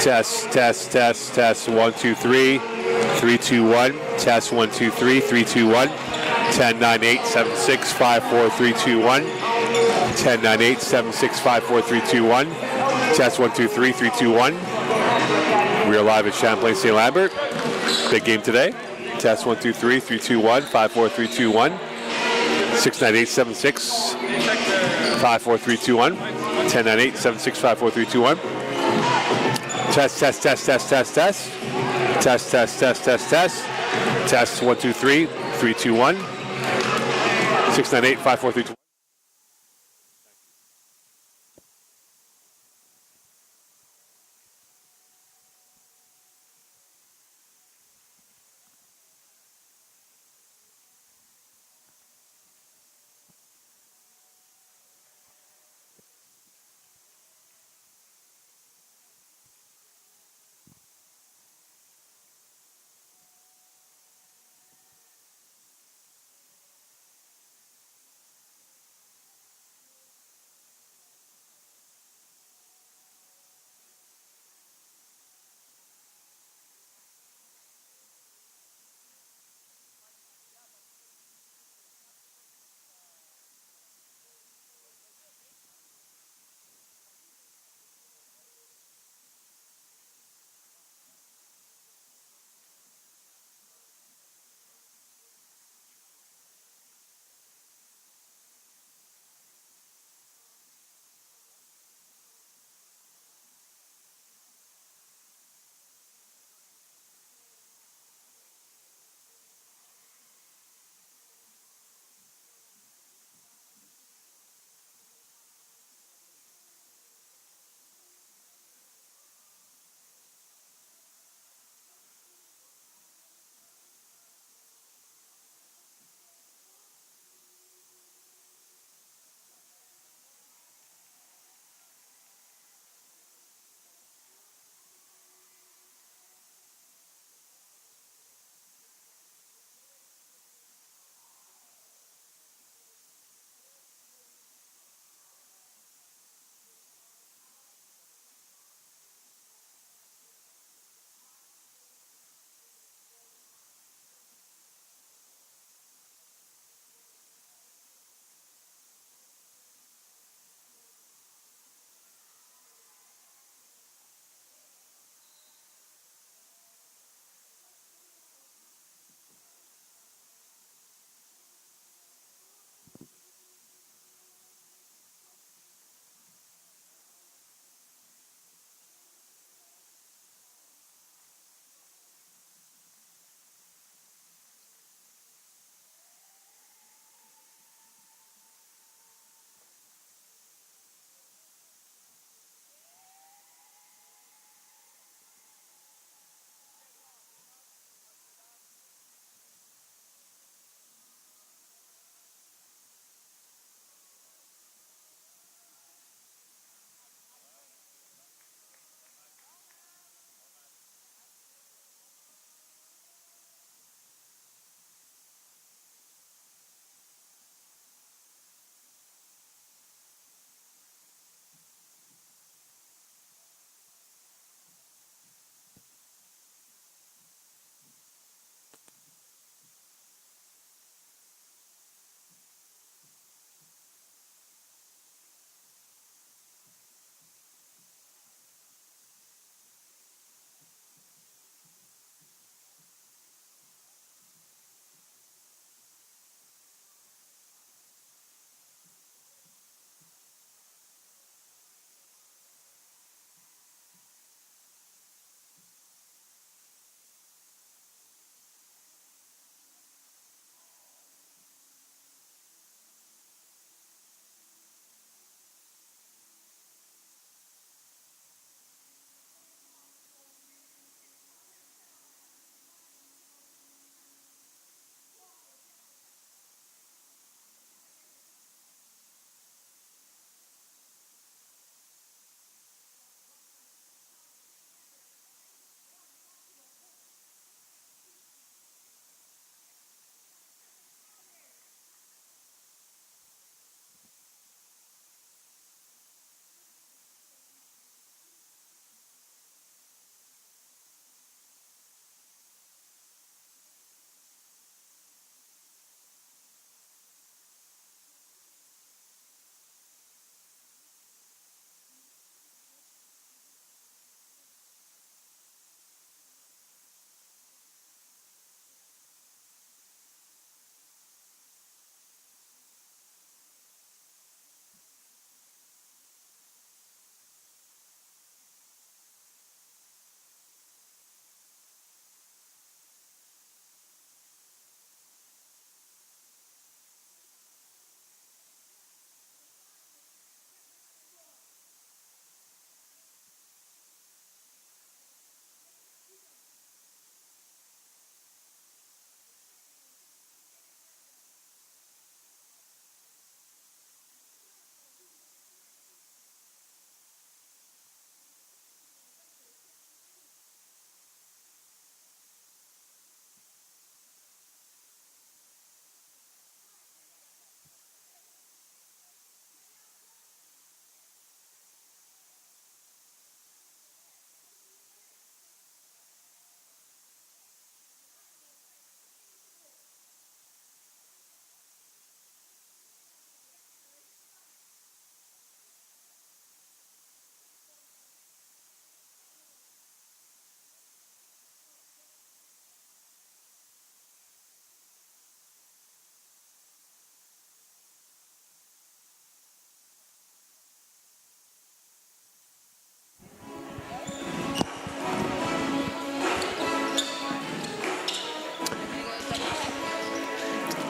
Test, test, test, test. 1, 2, 3. 3, 2, 1. Test 1, 2, 3. 3, 2, 1. 10, 9, 8, 7, 6, 5, 4, 3, 2, 1. 10, 9, 8, 7, 6, 5, 4, 3, 2, 1. Test 1, 2, 3, 3, 2, 1. We are live at Champlain, St-Lambert. Big game today. Test 1, 2, 3, 3, 2, 1. 5, 4, 3, 2, 1. 6, 9, 8, 7, 6, 5, 4, 3, 2, 1. 10, 9, 8, 7, 6, 5, 4, 3, 2, 1. Test, test, test, test, test, test. Test, test, test, test, test. Test 1, 2, 3, 3, 2, 1. 6, 9, 8, 5, 4, 3, 2, 1.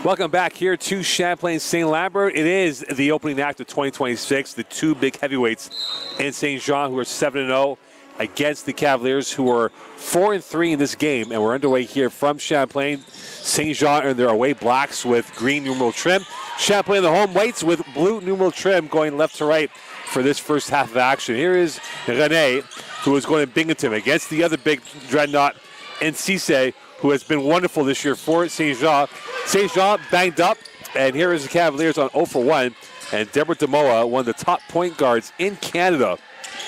Welcome back here to Champlain St-Lambert. It is the opening act of 2026. The two big heavyweights in St. Jean who are 7-0 against the Cavaliers who are 4-3 in this game. And we're underway here from Champlain. St. Jean in their away blacks with green numeral trim. Champlain the home whites with blue numeral trim going left to right for this first half of action. Here is Rene, who is going to Binghamton against the other big dreadnought in Cisse, who has been wonderful this year for St. Jean. St. Jean banged up, and here is the Cavaliers on 0 for 1. And Deborah Demoa, one of the top point guards in Canada,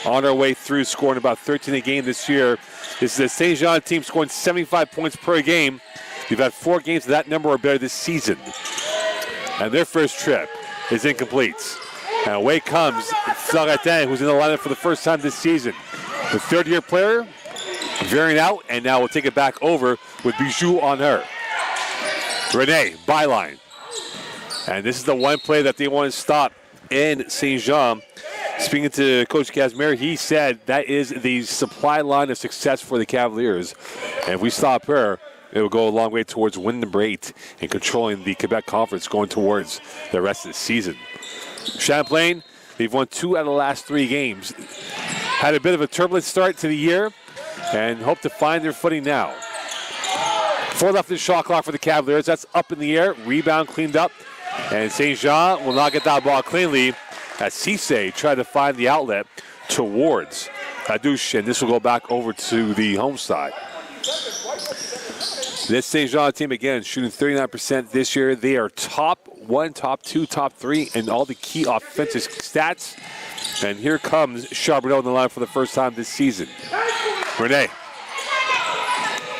on our way through, scoring about 13 a game this year. This is the St. Jean team scoring 75 points per game. We've had 4 games of that number or better this season. And their first trip is incomplete. And away comes Floretin, who's in the lineup for the first time this season. The third-year player veering out, and now we'll take it back over with Bijou on her. Rene, byline. And this is the one play that they want to stop in St. Jean. Speaking to Coach Casimir, he said that is the supply line of success for the Cavaliers. And if we stop her, it will go a long way towards win number 8 and controlling the Quebec Conference going towards the rest of the season. Champlain, they've won 2 out of the last 3 games. Had a bit of a turbulent start to the year and hope to find their footing now. 4 left in the shot clock for the Cavaliers. That's up in the air. Rebound cleaned up. And St. Jean will not get that ball cleanly as Cisse tried to find the outlet towards Hadouche. And this will go back over to the home side. This St. Jean team, again, shooting 39% this year. They are top 1, top 2, top 3 in all the key offensive stats. And here comes Charbonneau on the line for the first time this season. Rene.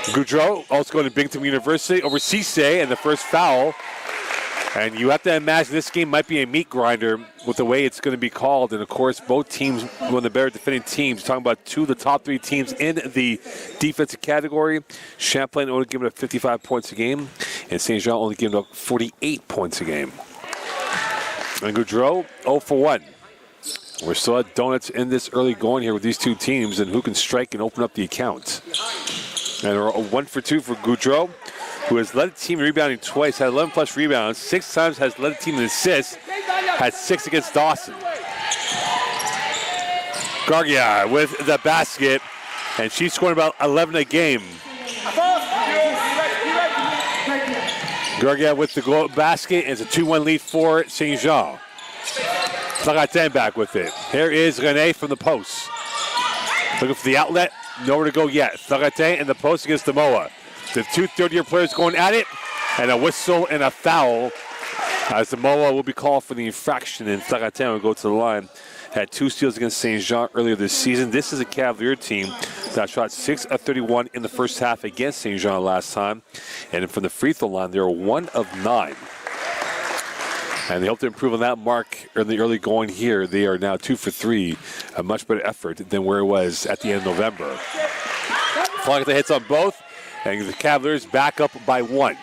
Goudreau also going to Binghamton University over Cisse, and the first foul. And you have to imagine this game might be a meat grinder with the way it's going to be called. And, of course, both teams, one of the better defending teams, talking about 2 of the top 3 teams in the defensive category. Champlain only giving up 55 points a game, and St. Jean only giving up 48 points a game. And Goudreau, 0 for 1. We're still at donuts in this early going here with these two teams, and who can strike and open up the account. And we're 1 for 2 for Goudreau, who has led the team in rebounding twice, had 11 plus rebounds, 6 times has led the team in assists, had 6 against Dawson. Gargia with the basket, and she's scoring about 11 a game. Gargia with the basket, and it's a 2-1 lead for St. Jean. Floretin back with it. Here is Rene from the post. Looking for the outlet. Nowhere to go yet. Floretin in the post against Demoa. The 2 third-year players going at it. And a whistle and a foul. As Demoa will be called for the infraction. And Floretin will go to the line. Had 2 steals against St. Jean earlier this season. This is a Cavalier team that shot 6 of 31 in the first half against St. Jean last time. And from the free throw line, they were 1 of 9. And they hope to improve on that mark in the early going here. They are now 2 for 3, a much better effort than where it was at the end of November. Floretin hits on both, and the Cavaliers back up by 1.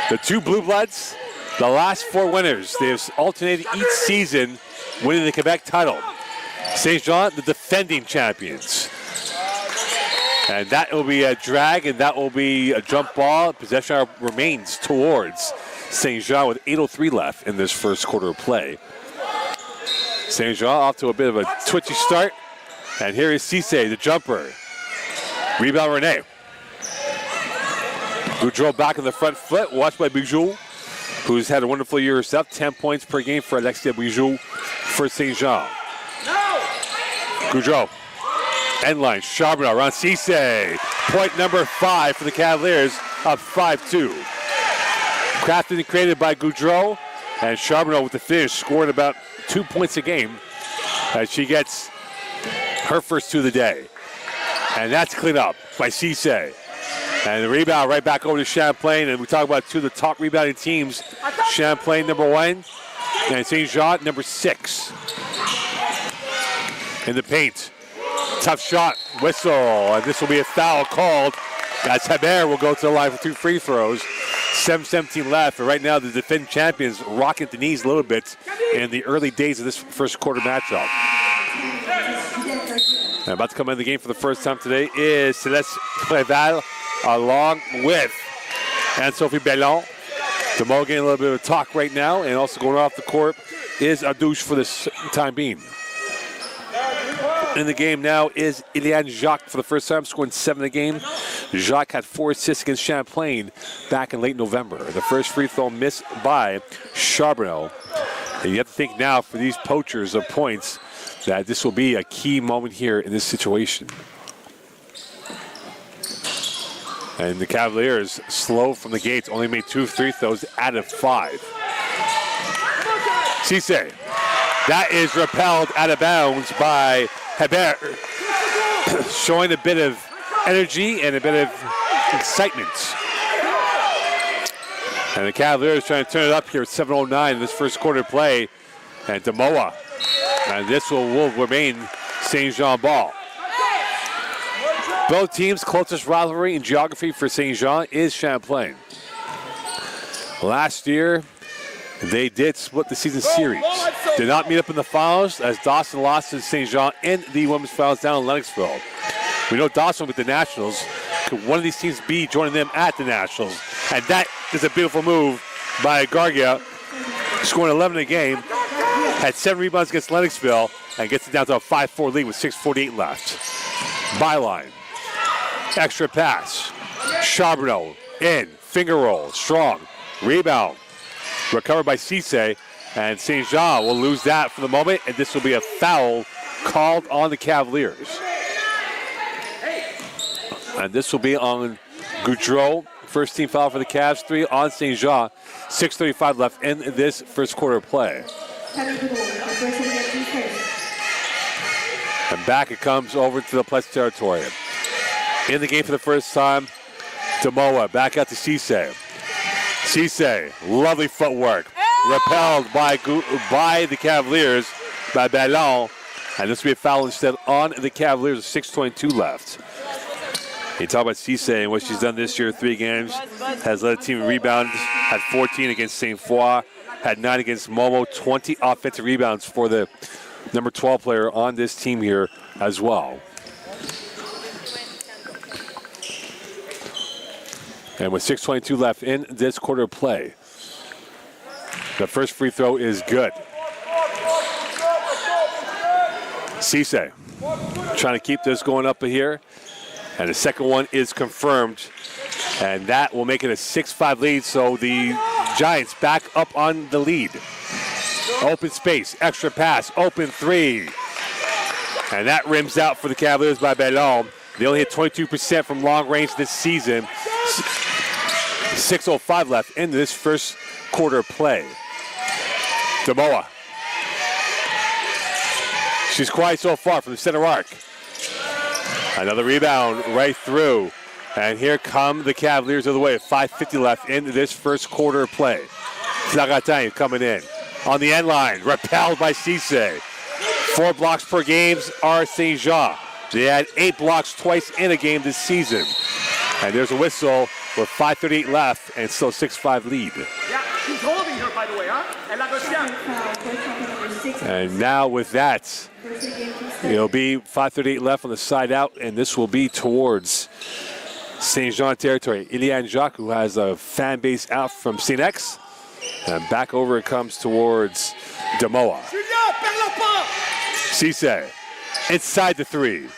The 2 Blue Bloods, the last 4 winners. They have alternated each season winning the Quebec title. St. Jean, the defending champions. And that will be a drag, and that will be a jump ball. Possession remains towards St. Jean with 8:03 left in this first quarter of play. St. Jean off to a bit of a twitchy start. And here is Cisse, the jumper. Rebound Rene. Goudreau back on the front foot, watched by Bijou, who's had a wonderful year herself. 10 points per game for Alexia Bijou for St. Jean. Goudreau. End line, Charbonneau around Cisse. Point number 5 for the Cavaliers, up 5-2. Crafted and created by Goudreau, and Charbonneau with the finish, scoring about 2 points a game as she gets her first 2 of the day. And that's cleaned up by Cisse. And the rebound right back over to Champlain, and we talk about 2 of the top rebounding teams. Champlain, number 1, and St. Jean, number 6. In the paint. Tough shot, whistle, and this will be a foul called as Hebert will go to the line for 2 free throws. 7:17 left, but right now the defending champions rocking at the knees a little bit in the early days of this first quarter matchup. And about to come in the game for the first time today is Celeste Préval along with and Sophie Bellon. DeMoa getting a little bit of talk right now, and also going off the court is Adouche for this time being. In the game now is Eliane Jacques for the first time, scoring 7 in the game. Jacques had 4 assists against Champlain back in late November. The first free throw missed by Charbonneau. And you have to think now for these poachers of points that this will be a key moment here in this situation. And the Cavaliers, slow from the gates, only made 2 free throws out of 5. Cisse. That is repelled out of bounds by Hebert, showing a bit of energy and a bit of excitement. And the Cavaliers trying to turn it up here at 7:09 in this first quarter play. And DeMoa. And this will remain St. Jean ball. Both teams' closest rivalry in geography for St. Jean is Champlain. Last year, they did split the season series. Did not meet up in the finals as Dawson lost to St. Jean in the women's finals down in Lennoxville. We know Dawson with the Nationals. Could one of these teams be joining them at the Nationals? And that is a beautiful move by Gargia, scoring 11 in a game. Had 7 rebounds against Lennoxville and gets it down to a 5-4 lead with 6:48 left. Byline. Extra pass. Charbonneau in. Finger roll. Strong. Rebound. Recovered by Cisse, and St. Jean will lose that for the moment, and this will be a foul called on the Cavaliers. And this will be on Goudreau, first team foul for the Cavs, 3 on St. Jean, 6:35 left in this first quarter play. And back it comes over to the Plus territory. In the game for the first time, DeMoa back out to Cisse. Cisse, lovely footwork, repelled by the Cavaliers, by Ballon, and this will be a foul instead on the Cavaliers with 6:22 left. You talk about Cisse and what she's done this year, 3 games, has led a team in rebounds, had 14 against St. Foy, had 9 against Momo, 20 offensive rebounds for the number 12 player on this team here as well. And with 6:22 left in this quarter play, the first free throw is good. Cisse trying to keep this going up here. And the second one is confirmed. And that will make it a 6-5 lead. So the Giants back up on the lead. Open space, extra pass, open 3. And that rims out for the Cavaliers by Bellon. They only hit 22% from long range this season. 6:05 left in this first quarter play. DeMoa. She's quiet so far from the center arc. Another rebound right through. And here come the Cavaliers of the way. 5:50 left in this first quarter play. Flagatin coming in. On the end line, repelled by Cisse. 4 blocks per game are St. Jean. They had 8 blocks twice in a game this season. And there's a whistle with 5:38 left and still 6-5 lead. Yeah, she's holding her, by the way, huh? And now with that, it'll be 5:38 left on the side out, and this will be towards St. Jean territory. Eliane Jacques, who has a fan base out from St. X, and back over it comes towards DeMoa. Cisse, inside the 3.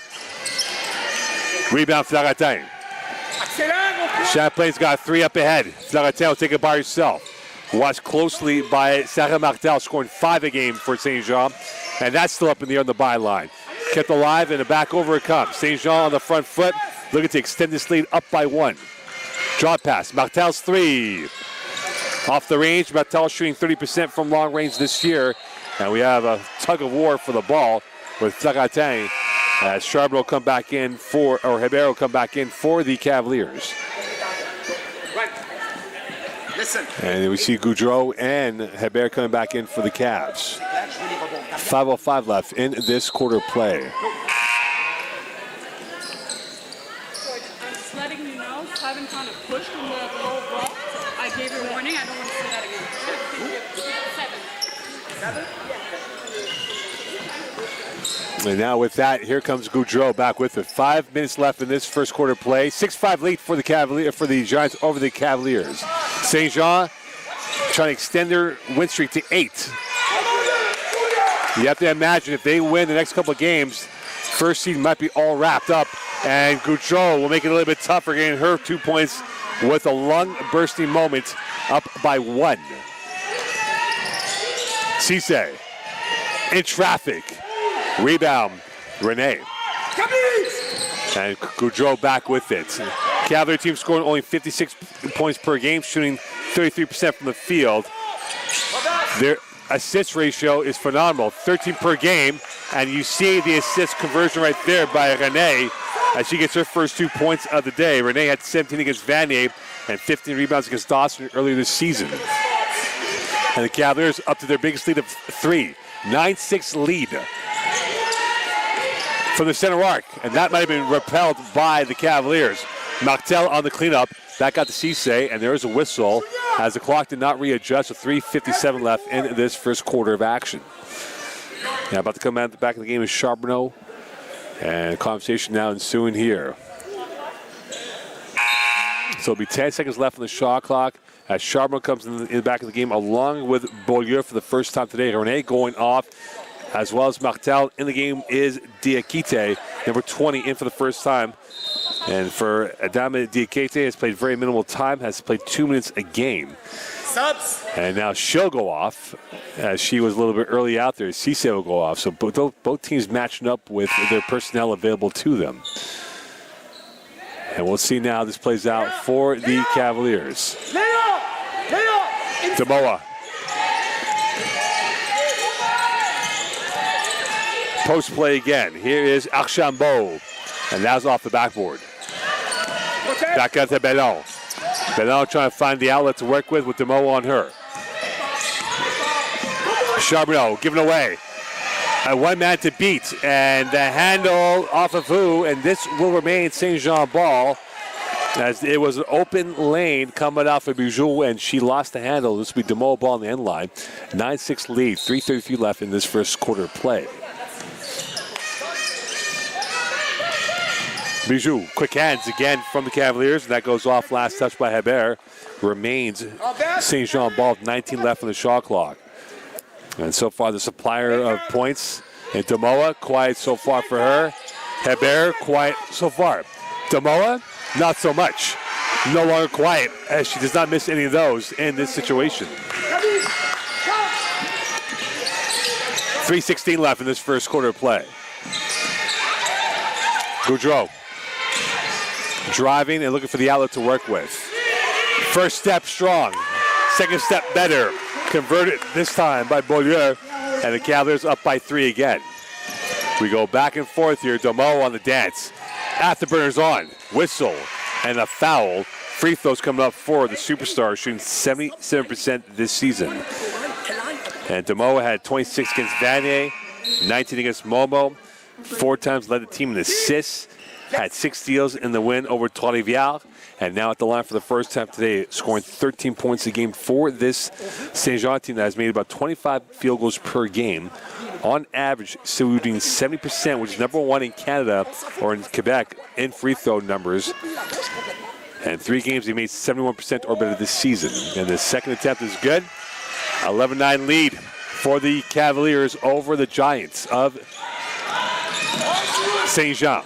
Rebound Flagatin. Champlain's got 3 up ahead. Flagatin will take it by herself. Watched closely by Sarah Martel, scoring 5 a game for St. Jean. And that's still up in the air on the byline. Kept alive, and back over it comes. St. Jean on the front foot, looking to extend this lead up by 1. Draw pass, Martel's 3. Off the range, Martel shooting 30% from long range this year. And we have a tug of war for the ball with Flagatin as Charbonneau will come back in for, or Hebert will come back in for the Cavaliers. Listen. And we see Goudreau and Hebert coming back in for the Cavs. 5:05 left in this quarter play. I'm just letting you know, Simon kind of pushed in the low ball. I gave you a warning. I don't want to see that again. 7. 7? And now with that, here comes Goudreau back with it. 5 minutes left in this first quarter play. 6-5 lead for the Giants over the Cavaliers. St. Jean trying to extend their win streak to 8. You have to imagine if they win the next couple of games, first seed might be all wrapped up, and Goudreau will make it a little bit tougher, getting her 2 points with a lung-bursting moment, up by 1. Cisse in traffic. Rebound, Renee. And Goudreau back with it. Cavalier team scoring only 56 points per game, shooting 33% from the field. Their assist ratio is phenomenal, 13 per game. And you see the assist conversion right there by Renee as she gets her first 2 points of the day. Renee had 17 against Vanier and 15 rebounds against Dawson earlier this season. And the Cavaliers up to their biggest lead of 3. 9-6 lead from the center arc. And that might have been repelled by the Cavaliers. Martel on the cleanup. Back out to Cisse, and there's a whistle as the clock did not readjust with 3:57 left in this first quarter of action. Now about to come out back in the game is Charbonneau. And conversation now ensuing here. So it'll be 10 seconds left on the shot clock as Charbonneau comes in the back of the game along with Beaulieu for the first time today. Renee going off as well as Martel. In the game is Diakite, number 20, in for the first time. And for Adama Diakite, has played very minimal time, has played 2 minutes a game. Subs. And now she'll go off, as she was a little bit early out there. Cisse will go off. So both teams matching up with their personnel available to them. And we'll see now how this plays out for the Cavaliers. Demoa. Post play again. Here is Archambault. And that's off the backboard. Back out to Bellon. Bellon trying to find the outlet to work with Demoa on her. Charbonneau giving away. A one man to beat. And the handle off of who? And this will remain St. Jean ball. As it was an open lane coming out for Bijou, and she lost the handle. This will be Demoa ball on the end line. 9-6 lead. 3:33 left in this first quarter play. Bijou, quick hands again from the Cavaliers. And that goes off, last touch by Hebert. Remains St. Jean ball, 19 left on the shot clock. And so far the supplier of points. And Demoa, quiet so far for her. Hebert, quiet so far. Demoa, not so much. No longer quiet, as she does not miss any of those in this situation. 3:16 left in this first quarter of play. Goudreau. Driving and looking for the outlet to work with. First step strong. Second step better. Converted this time by Beaulieu. And the Cavaliers up by 3 again. We go back and forth here. Demoa on the dance. Afterburners on. Whistle. And a foul. Free throws coming up for the superstar, shooting 77% this season. And Demoa had 26 against Vanier. 19 against Momo. 4 times led the team in assists. Had 6 steals in the win over Trois-Rivières. And now at the line for the first time today, scoring 13 points a game for this St. Jean team that has made about 25 field goals per game. On average, shooting 70%, which is number 1 in Canada or in Quebec in free throw numbers. And 3 games, he made 71% or better this season. And the second attempt is good. 11-9 lead for the Cavaliers over the Giants of St. Jean.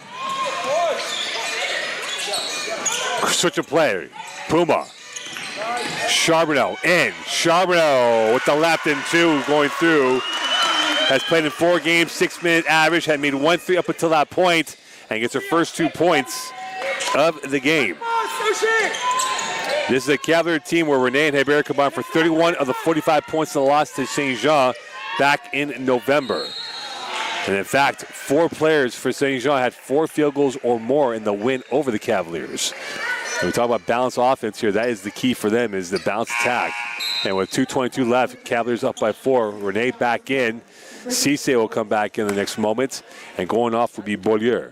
Switch of play. Puma. Charbonneau in. Charbonneau with the left and 2 going through. Has played in 4 games, 6-minute average. Had made 1 3 up until that point. And gets her first 2 points of the game. This is a Cavalier team where Renee and Hebert combined for 31 of the 45 points in the loss to St. Jean back in November. And in fact, 4 players for St. Jean had 4 field goals or more in the win over the Cavaliers. And we talk about balanced offense here. That is the key for them, is the balanced attack. And with 2:22 left, Cavaliers up by 4. Renee back in. Cisse will come back in the next moment. And going off will be Beaulieu.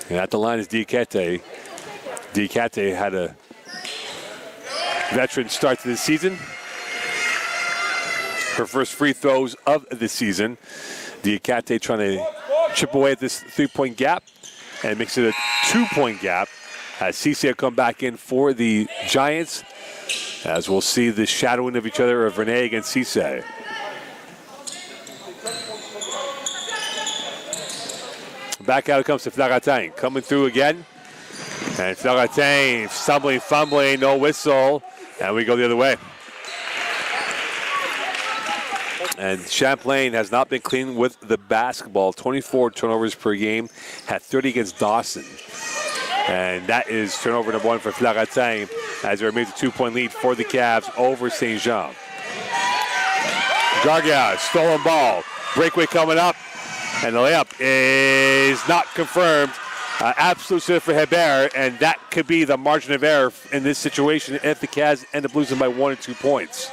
And at the line is Diakite. Diakite had a veteran start to the season. her first free throws of the season. Diakate trying to chip away at this 3-point gap and makes it a 2-point gap as Cisse come back in for the Giants, as we'll see the shadowing of each other of Renee against Cisse. Back out it comes to Flaratin, coming through again. And Flaratin fumbling, no whistle, and we go the other way. And Champlain has not been clean with the basketball. 24 turnovers per game, had 30 against Dawson. And that is turnover number 1 for Flaratin as they remains a 2-point lead for the Cavs over St. Jean. Gargia, stolen ball, breakaway coming up, and the layup is not confirmed. Absolute sit for Hebert, and that could be the margin of error in this situation if the Cavs end up losing by 1 or 2 points.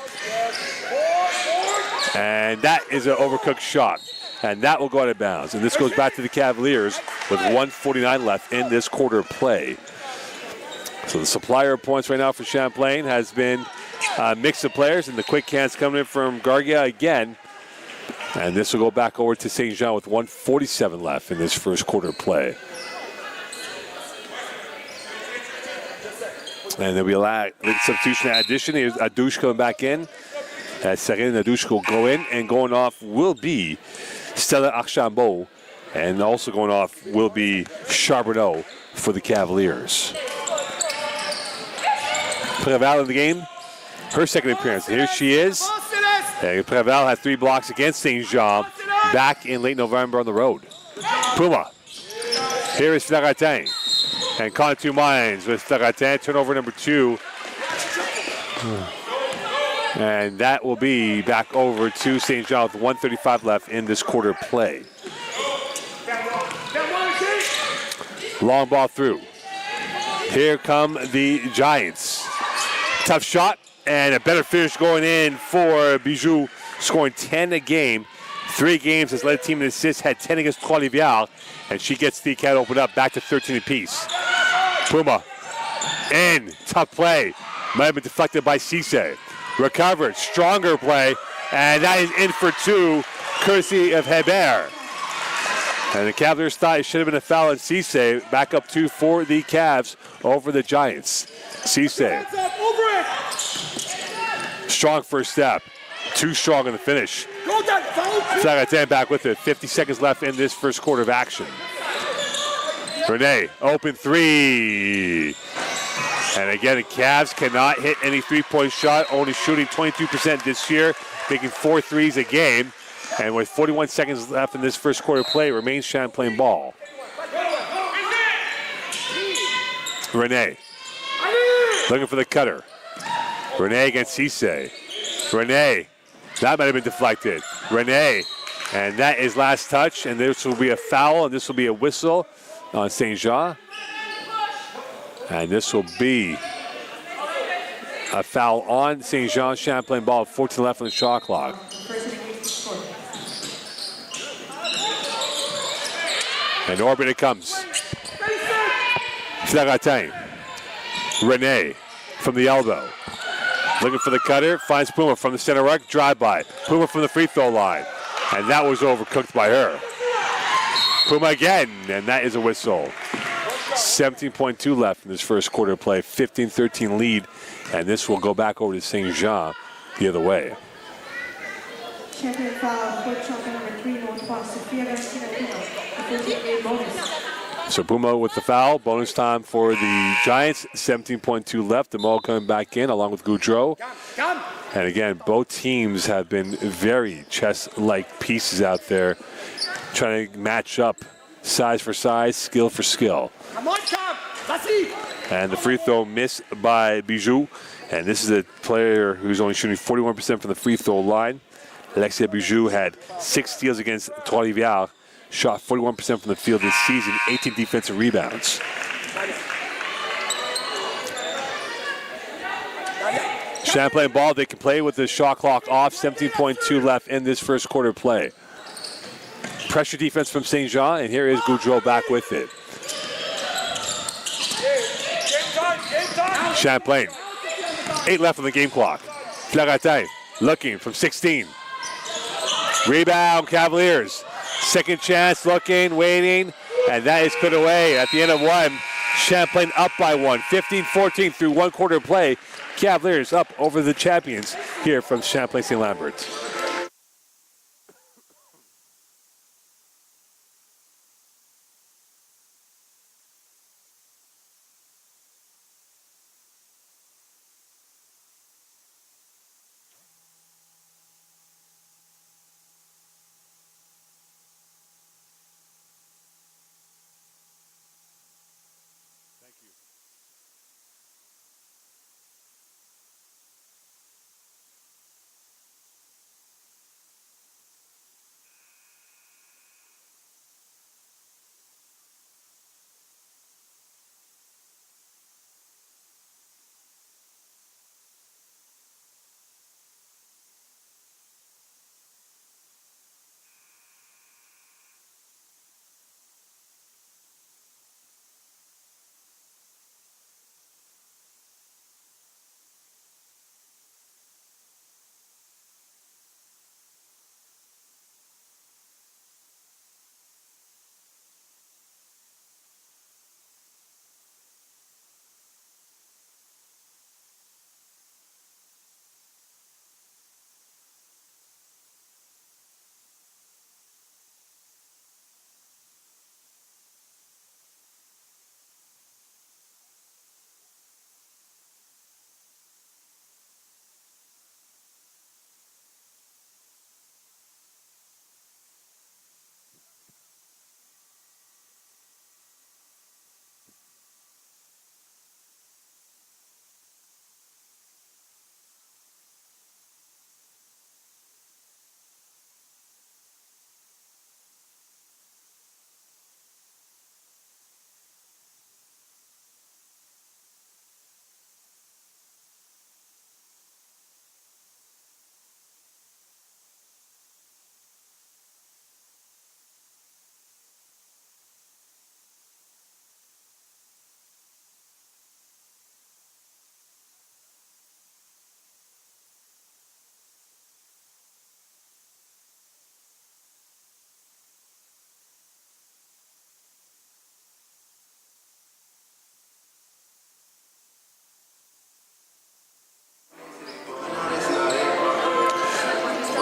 And that is an overcooked shot. And that will go out of bounds. And this goes back to the Cavaliers with 1:49 left in this quarter of play. So the supplier of points right now for Champlain has been a mix of players, and the quick hands coming in from Gargia again. And this will go back over to St. Jean with 1:47 left in this first quarter of play. And then we'll add the substitution addition. Here's Adouche coming back in. As Serena and Adouche will go in, and going off will be Stella Archambault. And also going off will be Charbonneau for the Cavaliers. Preval in the game, her second appearance. And here she is. And Preval had 3 blocks against St. Jean back in late November on the road. Puma. Here is Flaratin. And caught in 2 minds with Flaratin. Turnover number 2. And that will be back over to St. Jean with 1:35 left in this quarter play. Long ball through. Here come the Giants. Tough shot and a better finish going in for Bijou, scoring 10 a game. 3 games has led the team in assists, had 10 against Trois-Rivières, and she gets the account opened up back to 13 apiece. Puma in, tough play. Might have been deflected by Cisse. Recovered, stronger play, and that is in for 2, courtesy of Hebert. And the Cavaliers thought it should have been a foul on Cisse. Back up 2 for the Cavs over the Giants. Cisse. Strong first step. Too strong in the finish. Flaratin back with it. 50 seconds left in this first quarter of action. Renee, open 3. And again, the Cavs cannot hit any 3-point shot, only shooting 22% this year, making 4 threes a game. And with 41 seconds left in this first quarter play, remains Champlain ball. Renee, looking for the cutter. Renee against Cisse. Renee, that might have been deflected. Renee, and that is last touch, and this will be a foul, and this will be a whistle on St. Jean. And this will be a foul on St. Jean. Champlain ball, 14 left on the shot clock. And orbit it comes. Flaratin. Renee from the elbow. Looking for the cutter, finds Puma from the center arc, drive by. Puma from the free throw line. And that was overcooked by her. Puma again, and that is a whistle. 17.2 left in this first quarter of play, 15-13 lead, and this will go back over to St. Jean the other way. Champion foul, fourth champion number 3, North Boston, Sophia Garcia Puma, bonus. So Puma with the foul, bonus time for the Giants, 17.2 left. The Mo coming back in along with Goudreau. And again, both teams have been very chess-like pieces out there, trying to match up size for size, skill for skill. Come on, Tom. Let's eat. And the free throw missed by Bijou. And this is a player who's only shooting 41% from the free throw line. Alexia Bijou had 6 steals against Trois-Rivières, shot 41% from the field this season, 18 defensive rebounds. Champlain ball, they can play with the shot clock off, 17.2 left in this first quarter play. Pressure defense from St. Jean, and here is Goudreau back with it. Champlain, 8 left on the game clock. Flaratin looking from 16. Rebound, Cavaliers. Second chance, looking, waiting, and that is put away at the end of one. Champlain up by one, 15-14 through one quarter play. Cavaliers up over the champions here from Champlain St-Lambert.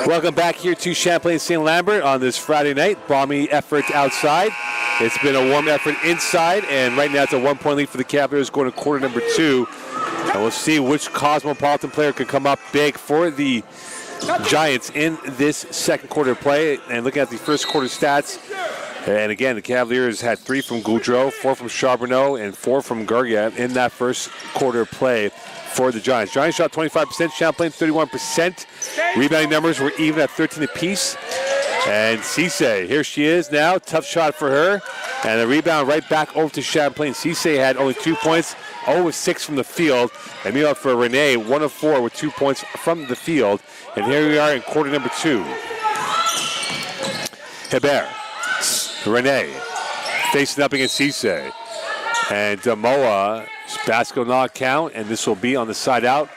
Welcome back here to Champlain St-Lambert on this Friday night. Balmy effort outside. It's been a warm effort inside, and right now it's a 1-point lead for the Cavaliers going to quarter number 2. And we'll see which Cosmopolitan player can come up big for the Giants in this second quarter play. And looking at the first quarter stats, and again, the Cavaliers had 3 from Goudreau, 4 from Charbonneau, and 4 from Gargat in that first quarter play for the Giants. Giants shot 25%, Champlain 31%. Rebounding numbers were even at 13 apiece. And Cisse, here she is now. Tough shot for her. And the rebound right back over to Champlain. Cisse had only 2 points, 0 of 6 from the field. And meanwhile for Renee, 1 of 4 with 2 points from the field. And here we are in quarter number 2. Hebert, Renee, facing up against Cisse. And Damoa, basket not count, and this will be on the side out.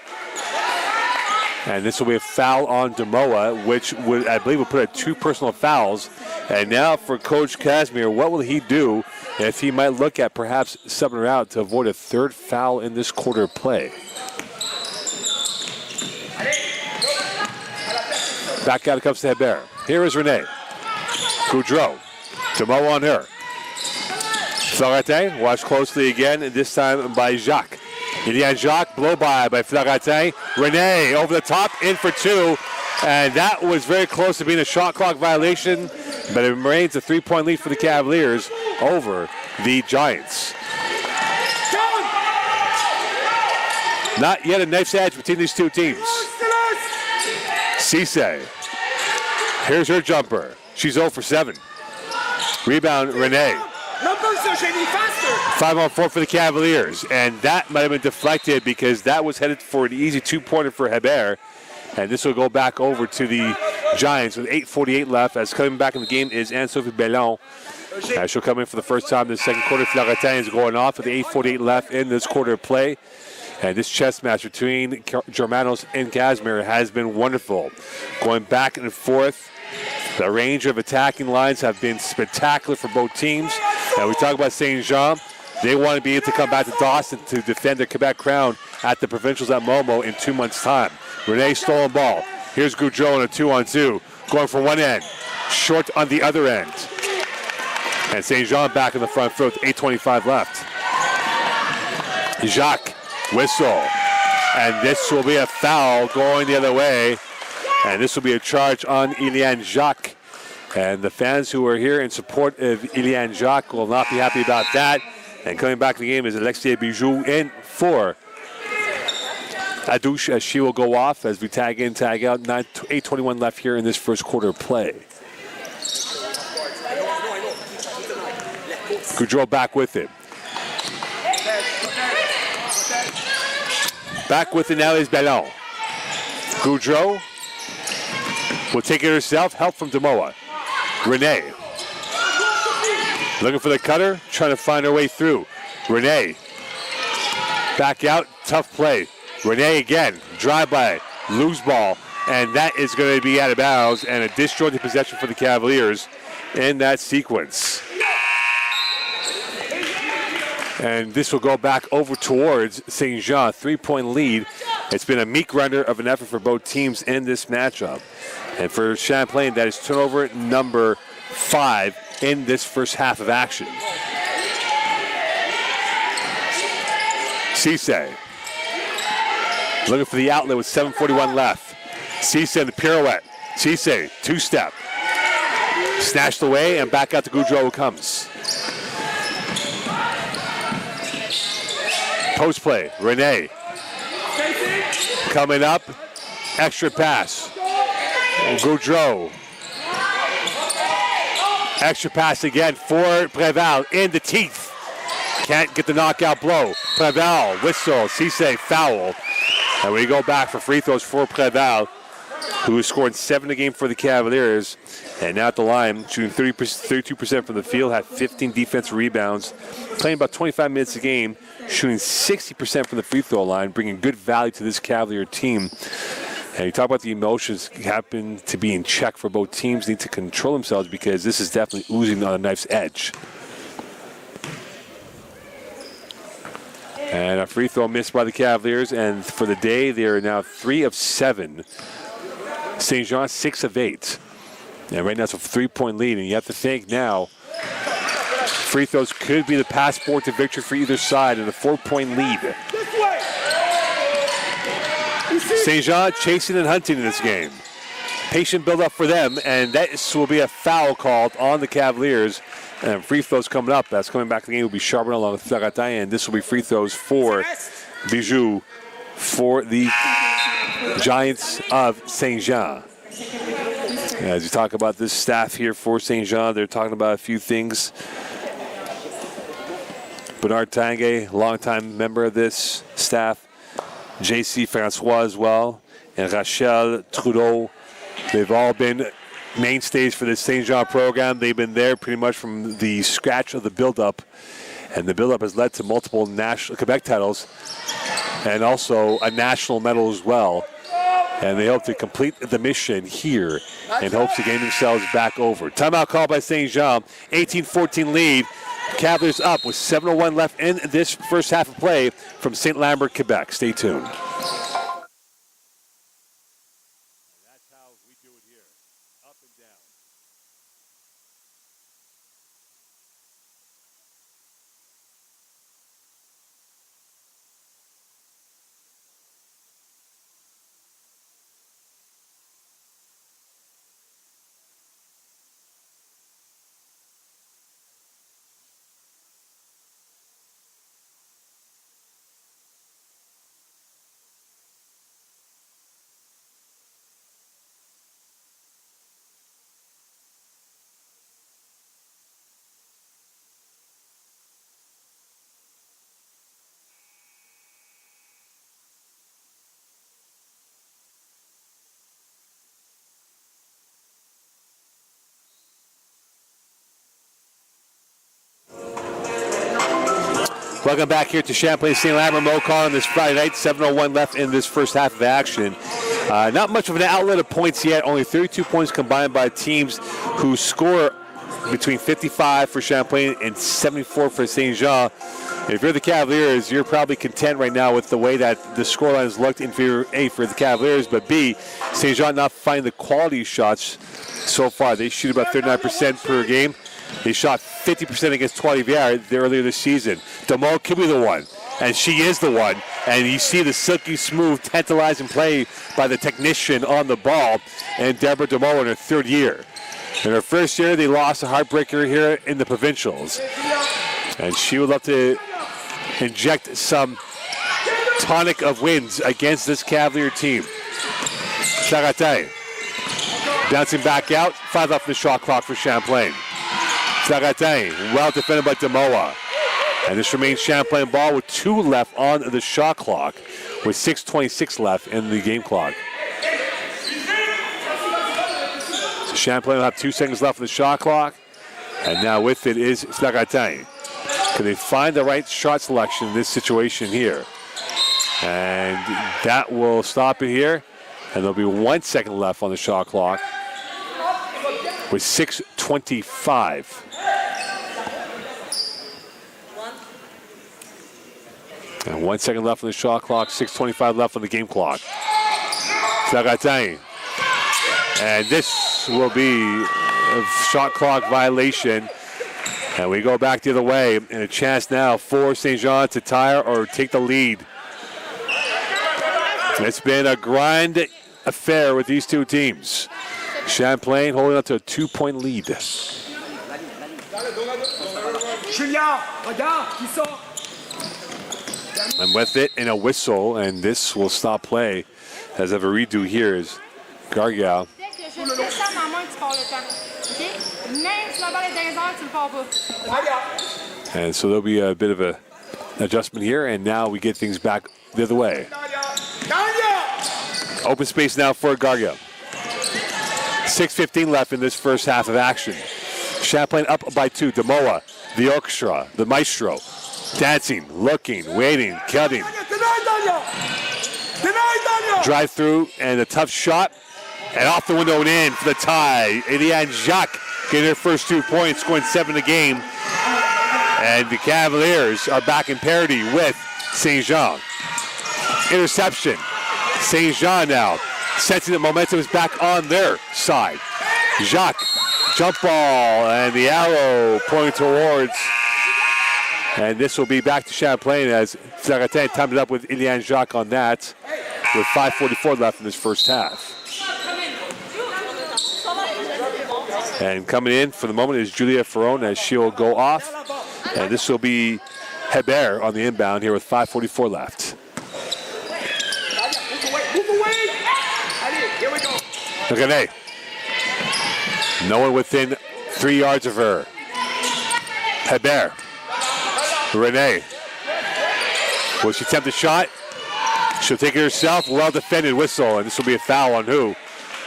And this will be a foul on Damoa, which would, I believe, will put at 2 personal fouls. And now for Coach Casimir, what will he do if he might look at perhaps subbing her out to avoid a 3rd foul in this quarter play? Back out it comes to Hebert. Here is Renee. Goudreau. Damoa on her. Florentin, watch closely again, and this time by Jacques. Indiana Jacques, blow by Florentin. Renee over the top, in for 2. And that was very close to being a shot clock violation, but it remains a 3-point lead for the Cavaliers over the Giants. Not yet a knife's edge between these two teams. Cisse. Here's her jumper. She's 0 for 7. Rebound, Renee. 5-on-4 for the Cavaliers, and that might have been deflected because that was headed for an easy 2-pointer for Hebert, and this will go back over to the Giants with 8:48 left. As coming back in the game is Anne-Sophie Bellon. She'll come in for the first time in the second quarter. Florentin is going off with 8:48 left in this quarter of play, and this chess match between Germanos and Casimir has been wonderful, going back and forth. The range of attacking lines have been spectacular for both teams. And we talk about St. Jean. They want to be able to come back to Dawson to defend their Quebec crown at the provincials at Momo in 2 months' time. Renee stolen ball. Here's Goudreau in a 2-on-2. Going from one end. Short on the other end. And St. Jean back in the front foot with 8:25 left. Jacques, whistle. And this will be a foul going the other way. And this will be a charge on Eliane Jacques. And the fans who are here in support of Eliane Jacques will not be happy about that. And coming back to the game is Alexia Bijou in for Adouche, as she will go off as we tag in, tag out. 8:21 left here in this first quarter of play. Goudreau back with it. Back with it now is Ballon. Goudreau will take it herself. Help from Demoa. Renee. Looking for the cutter. Trying to find her way through. Renee. Back out. Tough play. Renee again. Drive by. Loose ball. And that is going to be out of bounds. And a disjointed possession for the Cavaliers in that sequence. And this will go back over towards St. Jean. 3-point lead. It's been a meek render of an effort for both teams in this matchup. And for Champlain, that is turnover number 5 in this first half of action. Cisse. Looking for the outlet with 7:41 left. Cisse in the pirouette. Cisse, 2-step. Snatched away and back out to Goudreau who comes. Post play, Renee. Coming up, extra pass. Goudreau. Extra pass again for Preval in the teeth. Can't get the knockout blow. Preval, whistle, Cisse, foul. And we go back for free throws for Preval, who has scored 7 a game for the Cavaliers. And now at the line, shooting 32% from the field, had 15 defensive rebounds, playing about 25 minutes a game, shooting 60% from the free throw line, bringing good value to this Cavalier team. And you talk about the emotions happen to be in check for both teams, need to control themselves because this is definitely oozing on a knife's edge. And a free throw missed by the Cavaliers, and for the day, they are now 3 of 7. St. Jean 6 of 8. And right now it's a 3-point lead, and you have to think now free throws could be the passport to victory for either side in a 4-point lead. St. Jean chasing and hunting in this game. Patient build-up for them, and that will be a foul called on the Cavaliers. And free throws coming up. That's coming back to the game will be Charbonneau along with Flaratin, and this will be free throws for Bijou for the Giants of St. Jean. As you talk about this staff here for St. Jean, they're talking about a few things. Bernard Tanguay, longtime member of this staff. J.C. Francois as well. And Rachel Trudeau. They've all been mainstays for this St. Jean program. They've been there pretty much from the scratch of the build-up. And the build-up has led to multiple national Quebec titles and also a national medal as well. And they hope to complete the mission here in hopes to gain themselves back over. Timeout call by St. Jean. 18-14 lead. Cavaliers up with 7:01 left in this first half of play from St-Lambert, Quebec. Stay tuned. That's how we do it here. Up and down. Welcome back here to Champlain St. Lambert Mo call on this Friday night. 7:01 left in this first half of action. Not much of an outlet of points yet. Only 32 points combined by teams who score between 55 for Champlain and 74 for St. Jean. If you're the Cavaliers, you're probably content right now with the way that the scoreline has looked in favor A for the Cavaliers, but B, St. Jean not finding the quality shots so far. They shoot about 39% per game. They shot 50% against Trois-Rivières earlier this season. Demo could be the one, and she is the one. And you see the silky smooth, tantalizing play by the technician on the ball, and Deborah Demo in her third year. In her first year, they lost a heartbreaker here in the provincials. And she would love to inject some tonic of wins against this Cavalier team. Charatin bouncing back out. 5 left in the shot clock for Champlain. Charatin, well defended by Demoa. And this remains Champlain ball with 2 left on the shot clock, with 6:26 left in the game clock. So Champlain will have 2 seconds left in the shot clock. And now with it is Charatin. Can they find the right shot selection in this situation here? And that will stop it here. And there'll be 1 second left on the shot clock with 6:25. And 1 second left on the shot clock, 6:25 left on the game clock. Charatin. And this will be a shot clock violation. And we go back the other way, and a chance now for St. Jean to tie or take the lead. It's been a grind affair with these two teams. Champlain holding up to a 2-point lead. Julien, regarde, qui sort. And with it in a whistle, and this will stop play as of a redo here is Gargia. And so there'll be a bit of an adjustment here, and now we get things back the other way. Open space now for Gargia. 6:15 left in this first half of action. Champlain up by 2. Demoa, the orchestra, the maestro, dancing, looking, waiting, cutting. Drive through and a tough shot, and off the window and in for the tie. Eliane Jacques getting her first 2 points, scoring 7 a game. And the Cavaliers are back in parity with St. Jean. Interception. St. Jean now sensing that momentum is back on their side. Jacques, jump ball, and the arrow pointing towards. And this will be back to Champlain as Charatin timed it up with Eliane Jacques on that, with 5:44 left in this first half. And coming in for the moment is Julia Ferron as she'll go off. And this will be Hebert on the inbound here with 5:44 left. Look at that. No one within 3 yards of her. Hebert. Renee. Will she attempt a shot? She'll take it herself. Well defended whistle. And this will be a foul on who?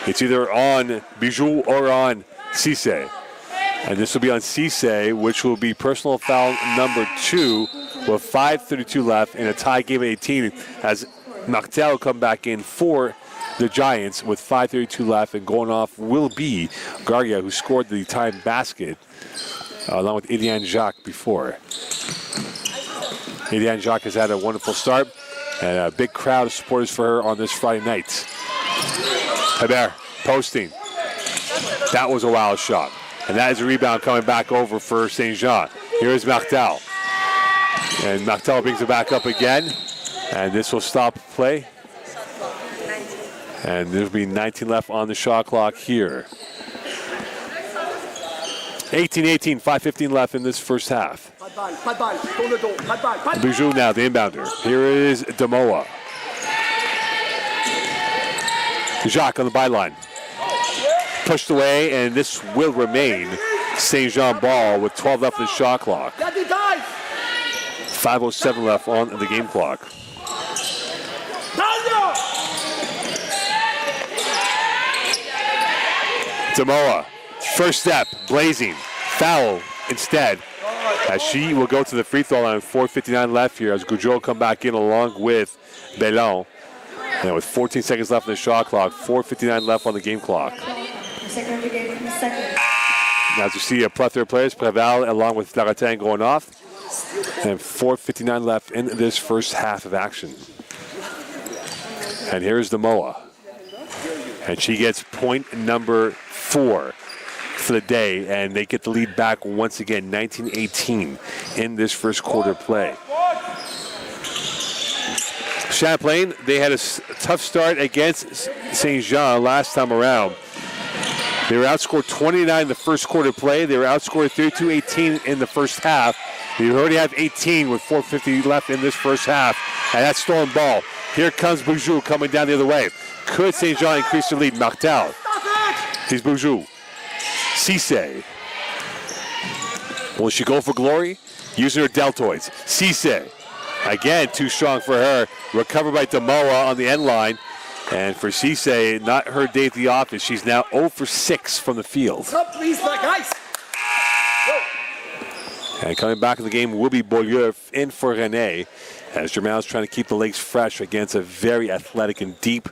It's either on Bijou or on Cisse. And this will be on Cisse, which will be personal foul number 2 with 5:32 left in a tie game at 18 as Martel come back in for the Giants with 5:32 left, and going off will be Gargia, who scored the time basket along with Eliane Jacques before. Eliane Jacques has had a wonderful start and a big crowd of supporters for her on this Friday night. Hebert posting. That was a wild shot. And that is a rebound coming back over for St. Jean. Here is Martel. And Martel brings it back up again. And this will stop play. And there'll be 19 left on the shot clock here. 18-18, 5:15 left in this first half. Bijou now, the inbounder. Here is Demoa. Jacques on the byline. Pushed away, and this will remain St. Jean ball with 12 left in the shot clock. 5:07 left on the game clock. Demoa, first step, blazing, foul instead, as she will go to the free throw line. 4:59 left here as Goudreau come back in along with Bellon. And with 14 seconds left on the shot clock, 4:59 left on the game clock. Second game in second. Now, as you see, a plethora of players, Preval along with Flaratin going off. And 4:59 left in this first half of action. And here's Demoa. And she gets point number 4 for the day. And they get the lead back once again, 19-18 in this first quarter play. Champlain, they had a tough start against St. Jean last time around. They were outscored 29 in the first quarter play. They were outscored 32-18 in the first half. You already have 18 with 4:50 left in this first half. And that's stolen ball. Here comes Boujou coming down the other way. Could St. Jean increase their lead? Martel. Here's Boujou. Cisse. Will she go for glory? Using her deltoids. Cisse. Again, too strong for her. Recovered by Demoa on the end line. And for Cisse, not her day at the office. She's now 0 for 6 from the field. Stop, please, guys. And coming back in the game will be Beaulieu in for René, as Germain's trying to keep the legs fresh against a very athletic and deep,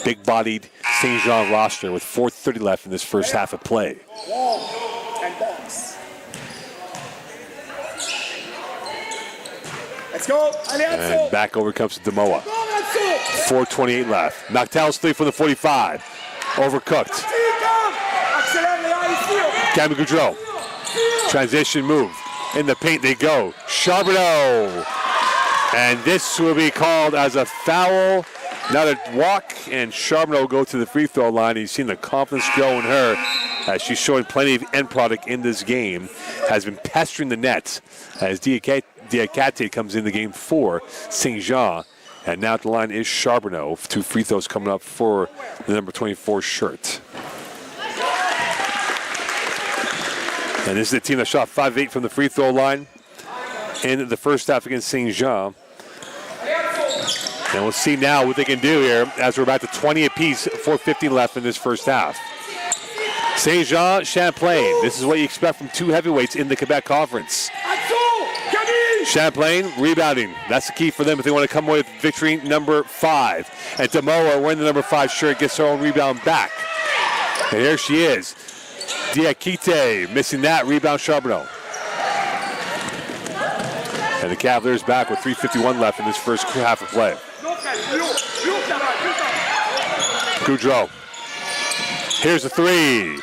big-bodied St. Jean roster with 4:30 left in this first half of play. And box. Let's go. And back over comes to Demoa. 4:28 left. Martel's 3 from the 45. Overcooked. Camille Goudreau. Transition move. In the paint they go. Charbonneau. And this will be called as a foul, not a walk. And Charbonneau will go to the free throw line. You've seen the confidence grow in her as she's showing plenty of end product in this game. Has been pestering the nets as Diakate comes in the game for St. Jean. And now at the line is Charbonneau. 2 free throws coming up for the number 24 shirt. And this is the team that shot 5 of 8 from the free throw line in the first half against St. Jean. And we'll see now what they can do here as we're about to 20 apiece, 4:50 left in this first half. St. Jean, Champlain. This is what you expect from 2 heavyweights in the Quebec Conference. Champlain rebounding. That's the key for them if they want to come away with victory number 5. And Demoa, wearing the number 5 shirt, gets her own rebound back. And here she is. Diakite missing that. Rebound Charbonneau. And the Cavaliers back with 3:51 left in this first half of play. Goudreau. Here's the 3.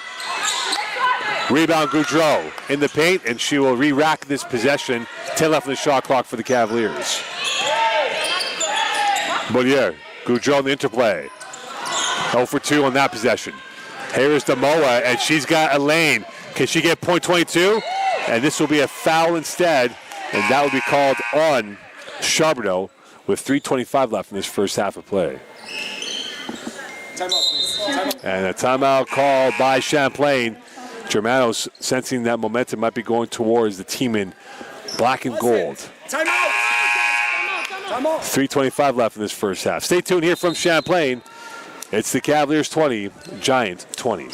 Rebound Goudreau in the paint, and she will re-rack this possession. 10 left on the shot clock for the Cavaliers. Beaulieu. Goudreau in the interplay. 0 for 2 on that possession. Here's Demoa, and she's got a lane. Can she get point 22? And this will be a foul instead, and that will be called on Charbonneau with 3:25 left in this first half of play. And a timeout called by Champlain. Germanos sensing that momentum might be going towards the team in black and gold. 3:25 left in this first half. Stay tuned here from Champlain. It's the Cavaliers 20, Giants 20.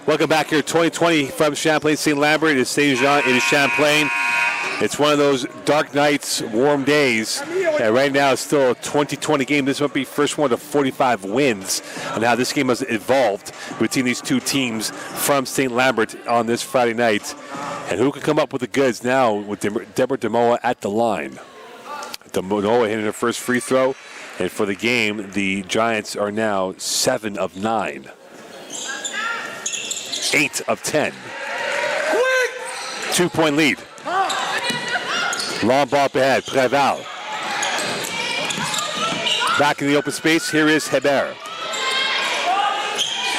Welcome back here, 2020 from Champlain, St-Lambert. It is St. Jean, it is Champlain. It's one of those dark nights, warm days. And right now it's still a 20-20 game. This might be first one to 45 wins and how this game has evolved between these two teams from St-Lambert on this Friday night. And who can come up with the goods now with Deborah Demoa at the line? Demoa hitting her first free throw. And for the game, the Giants are now 7 of 9. 8 of 10. 2-point lead. Long ball up ahead. Préval. Back in the open space, here is Hebert.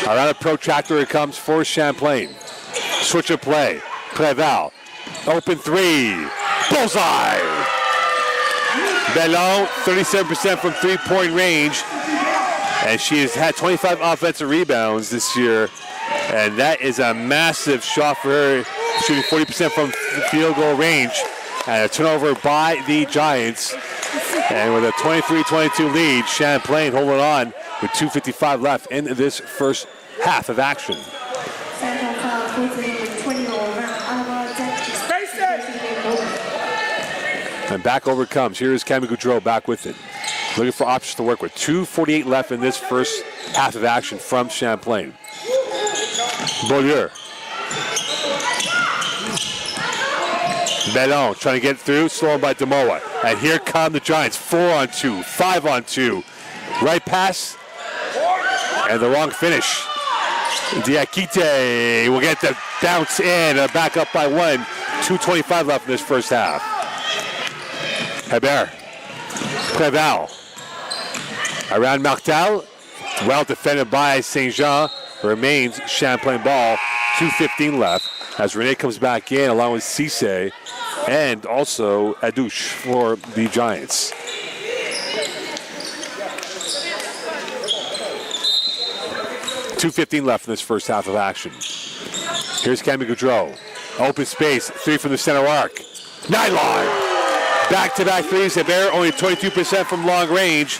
Around the protractor it comes for Champlain. Switch of play. Préval. Open three. Bullseye! Bellon, 37% from three-point range. And she has had 25 offensive rebounds this year. And that is a massive shot for her, shooting 40% from field goal range. And a turnover by the Giants. And with a 23-22 lead, Champlain holding on with 2:55 left in this first half of action. And back over it comes. Here is Camille Goudreau back with it. Looking for options to work with. 2:48 left in this first half of action from Champlain. Beaulieu. Bellon trying to get through, slowed by Demoa. And here come the Giants, 4-on-2, 5-on-2. Right pass, and the wrong finish. Diakite will get the bounce in, back up by 1. 2:25 left in this first half. Hebert. Préval. Around Martel. Well defended by Saint-Jean. Remains Champlain ball. 2:15 left as Renee comes back in along with Cisse and also Adouche for the Giants. .215 left in this first half of action. Here's Camille Goudreau. Open space, three from the center arc. Nylon! Back-to-back threes. Hebert only 22% from long range.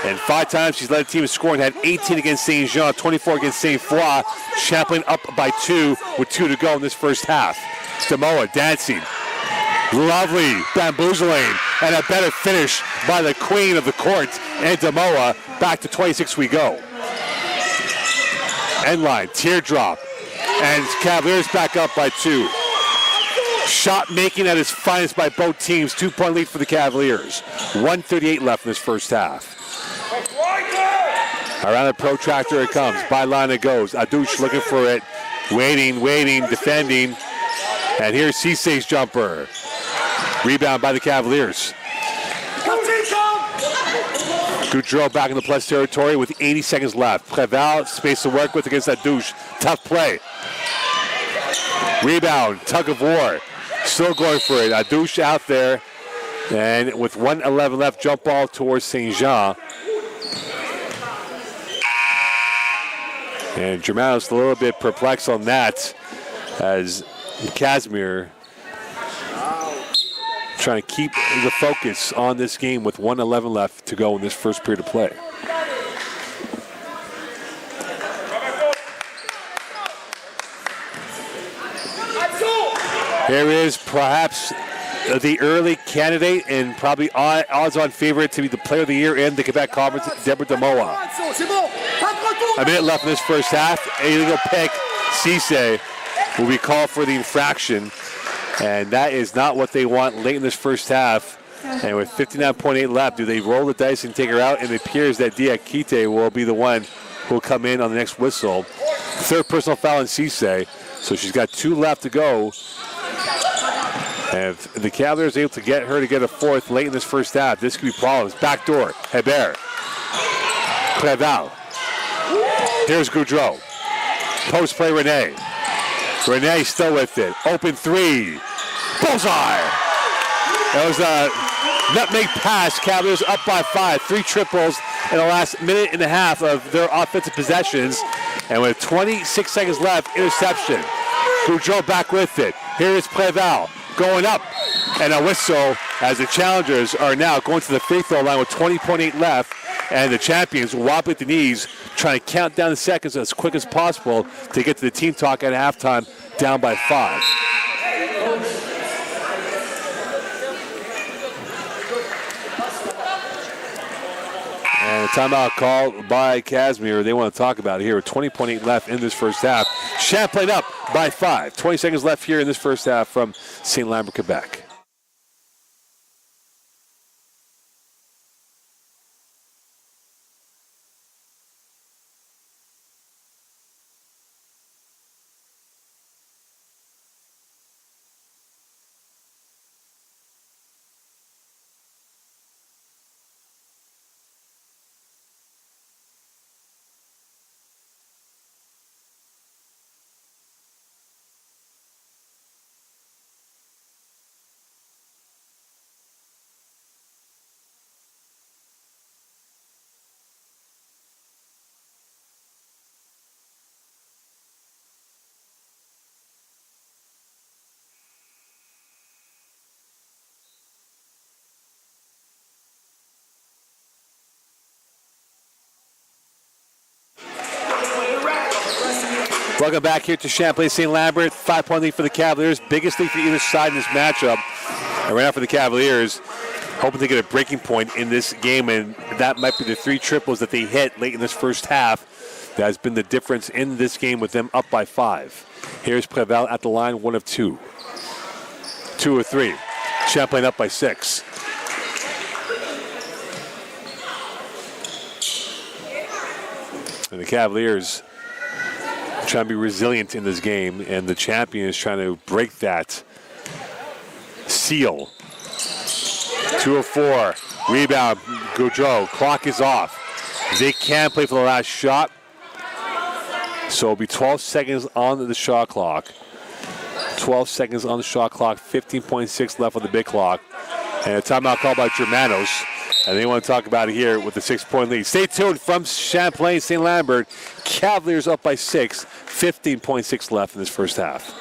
And 5 times she's led the team in scoring. Had 18 against Saint-Jean, 24 against Saint-Foy. Champlain up by 2 with 2 to go in this first half. Demoa dancing. Lovely bamboozling. And a better finish by the queen of the court. And Demoa. Back to 26 we go. End line, teardrop. And Cavaliers back up by 2. Shot making at its finest by both teams. 2-point lead for the Cavaliers. 1:38 left in this first half. Around the protractor it comes. By line it goes. Adouche looking for it. Waiting, defending. And here's Cisse's jumper. Rebound by the Cavaliers. Goudreau back in the plus territory with 80 seconds left. Préval, space to work with against Adouche. Tough play. Rebound, tug of war. Still going for it. Adouche out there. And with 1:11 left, jump ball towards Saint-Jean. And Germanos a little bit perplexed on that as Casimir trying to keep the focus on this game with 1:11 left to go in this first period of play. Here is perhaps the early candidate and probably odds-on favorite to be the player of the year in the Quebec Conference, Deborah Demoa. A minute left in this first half. Illegal pick. Cisse will be called for the infraction. And that is not what they want late in this first half. And with 59.8 left, do they roll the dice and take her out? And it appears that Diakite will be the one who will come in on the next whistle. Third personal foul on Cisse. So she's got 2 left to go. And if the Cavaliers are able to get her to get a fourth late in this first half, this could be problems. Backdoor, Hebert. Préval. Here's Goudreau. Post play, Renee. Renee still with it. Open 3. Bullseye! That was a nutmeg pass. Cavaliers up by 5. 3 triples in the last minute and a half of their offensive possessions. And with 26 seconds left, interception. Goudreau back with it. Here is Préval going up. And a whistle as the challengers are now going to the free throw line with 20.8 left. And the champions wobbling at the knees, trying to count down the seconds as quick as possible to get to the team talk at halftime, down by 5. And a timeout called by Casimir. They want to talk about it here with 20.8 left in this first half. Champlain up by 5. 20 seconds left here in this first half from St-Lambert, Quebec. Welcome back here to Champlain St-Lambert. 5-point lead for the Cavaliers. Biggest lead for either side in this matchup. And right now for the Cavaliers, hoping to get a breaking point in this game, and that might be the 3 triples that they hit late in this first half. That has been the difference in this game with them up by 5. Here's Preval at the line, 1 of 2. 2 of 3. Champlain up by 6. And the Cavaliers trying to be resilient in this game, and the champion is trying to break that seal. 2 of 4. Rebound, Gaudreau. Clock is off. They can play for the last shot. So it'll be 12 seconds on the shot clock. 12 seconds on the shot clock. 15.6 left on the big clock. And a timeout called by Germanos. And they want to talk about it here with the 6-point lead. Stay tuned from Champlain St-Lambert. Cavaliers up by 6. 15.6 left in this first half.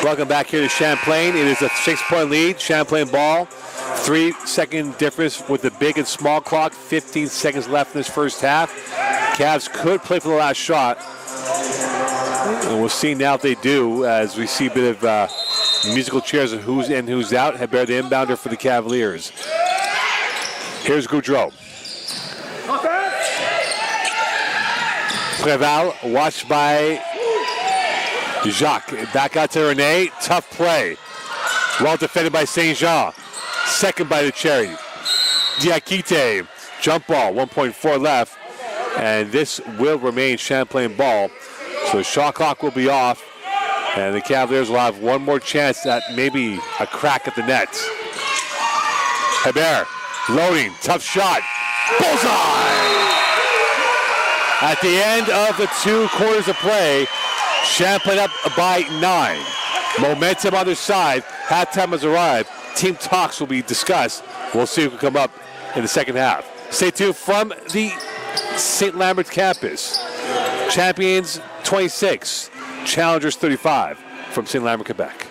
Welcome back here to Champlain. It is a 6-point lead. Champlain ball. 3-second difference with the big and small clock. 15 seconds left in this first half. Cavs could play for the last shot. And we'll see now if they do, as we see a bit of musical chairs of who's in, who's out. Hebert, the inbounder for the Cavaliers. Here's Gaudreau. Preval, watched by Jacques. Back out to Rene. Tough play. Well defended by St. Jean. Second by the Cherry. Diakite. Jump ball. 1.4 left. And this will remain Champlain ball. So the shot clock will be off. And the Cavaliers will have one more chance at maybe a crack at the net. Hebert. Loading. Tough shot. Bullseye! At the end of the 2 quarters of play, Champlain up by 9. Momentum on their side. Halftime has arrived. Team talks will be discussed. We'll see who can come up in the second half. Stay tuned from the St-Lambert campus. Champions 26, Challengers 35 from St-Lambert, Quebec.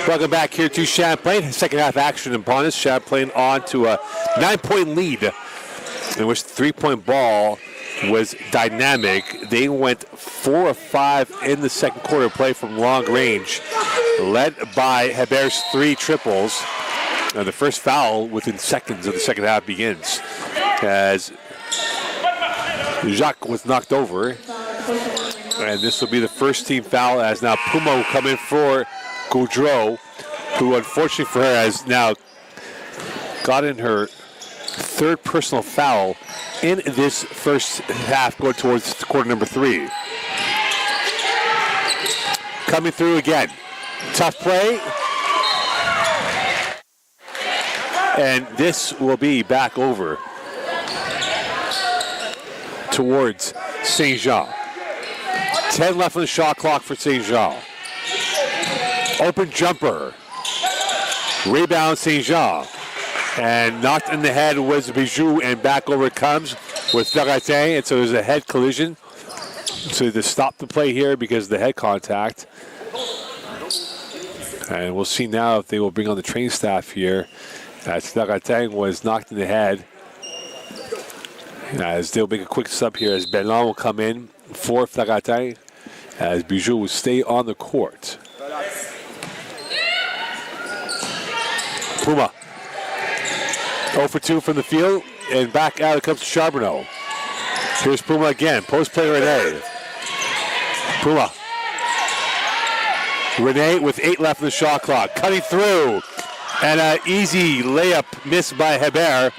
Welcome back here to Champlain. Second half action upon us. Champlain on to a 9-point lead, in which the 3-point ball was dynamic. They went 4 of 5 in the second quarter play from long range, led by Hebert's 3 triples. And the first foul within seconds of the second half begins, as Jacques was knocked over. And this will be the first team foul, as now Puma will come in for Gaudreau, who unfortunately for her has now gotten her 3rd personal foul in this first half, going towards quarter number 3. Coming through again. Tough play. And this will be back over towards St. Jean. 10 left on the shot clock for St. Jean. Open jumper. Rebound St. Jean. And knocked in the head was Bijou, and back over it comes with Floritin. And so there's a head collision. So to stop the play here because of the head contact. And we'll see now if they will bring on the training staff here, as Floritin was knocked in the head. As they'll make a quick sub here, as Bellon will come in for Floritin, as Bijou will stay on the court. Puma. 0 for 2 from the field, and back out it comes to Charbonneau. Here's Puma again, post play Rene. Puma. Rene with 8 left in the shot clock, cutting through, and an easy layup missed by Hebert,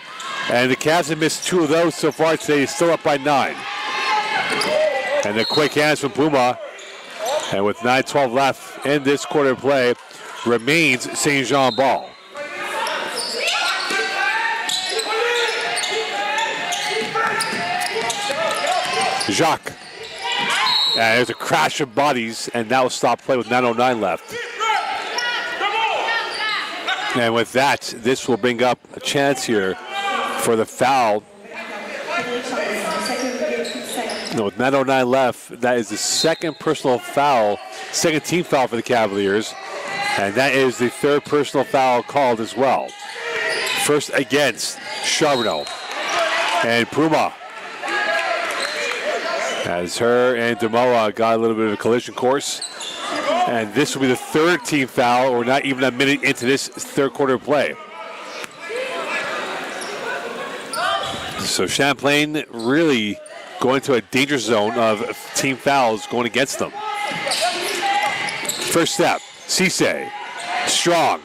and the Cavs have missed 2 of those so far today, still up by 9. And the quick hands from Puma, and with 9:12 left in this quarter of play, remains St. Jean ball. Jacques. And there's a crash of bodies, and now stop play with 9:09 left. And with that, this will bring up a chance here for the foul. No, with 9:09 left, that is the second personal foul, second team foul for the Cavaliers. And that is the 3rd personal foul called as well. First against Charbonneau. And Puma, as her and Demoa got a little bit of a collision course. And this will be the 3rd team foul, or not even a minute into this 3rd quarter play. So Champlain really going to a danger zone of team fouls going against them. First step, Cisse. Strong,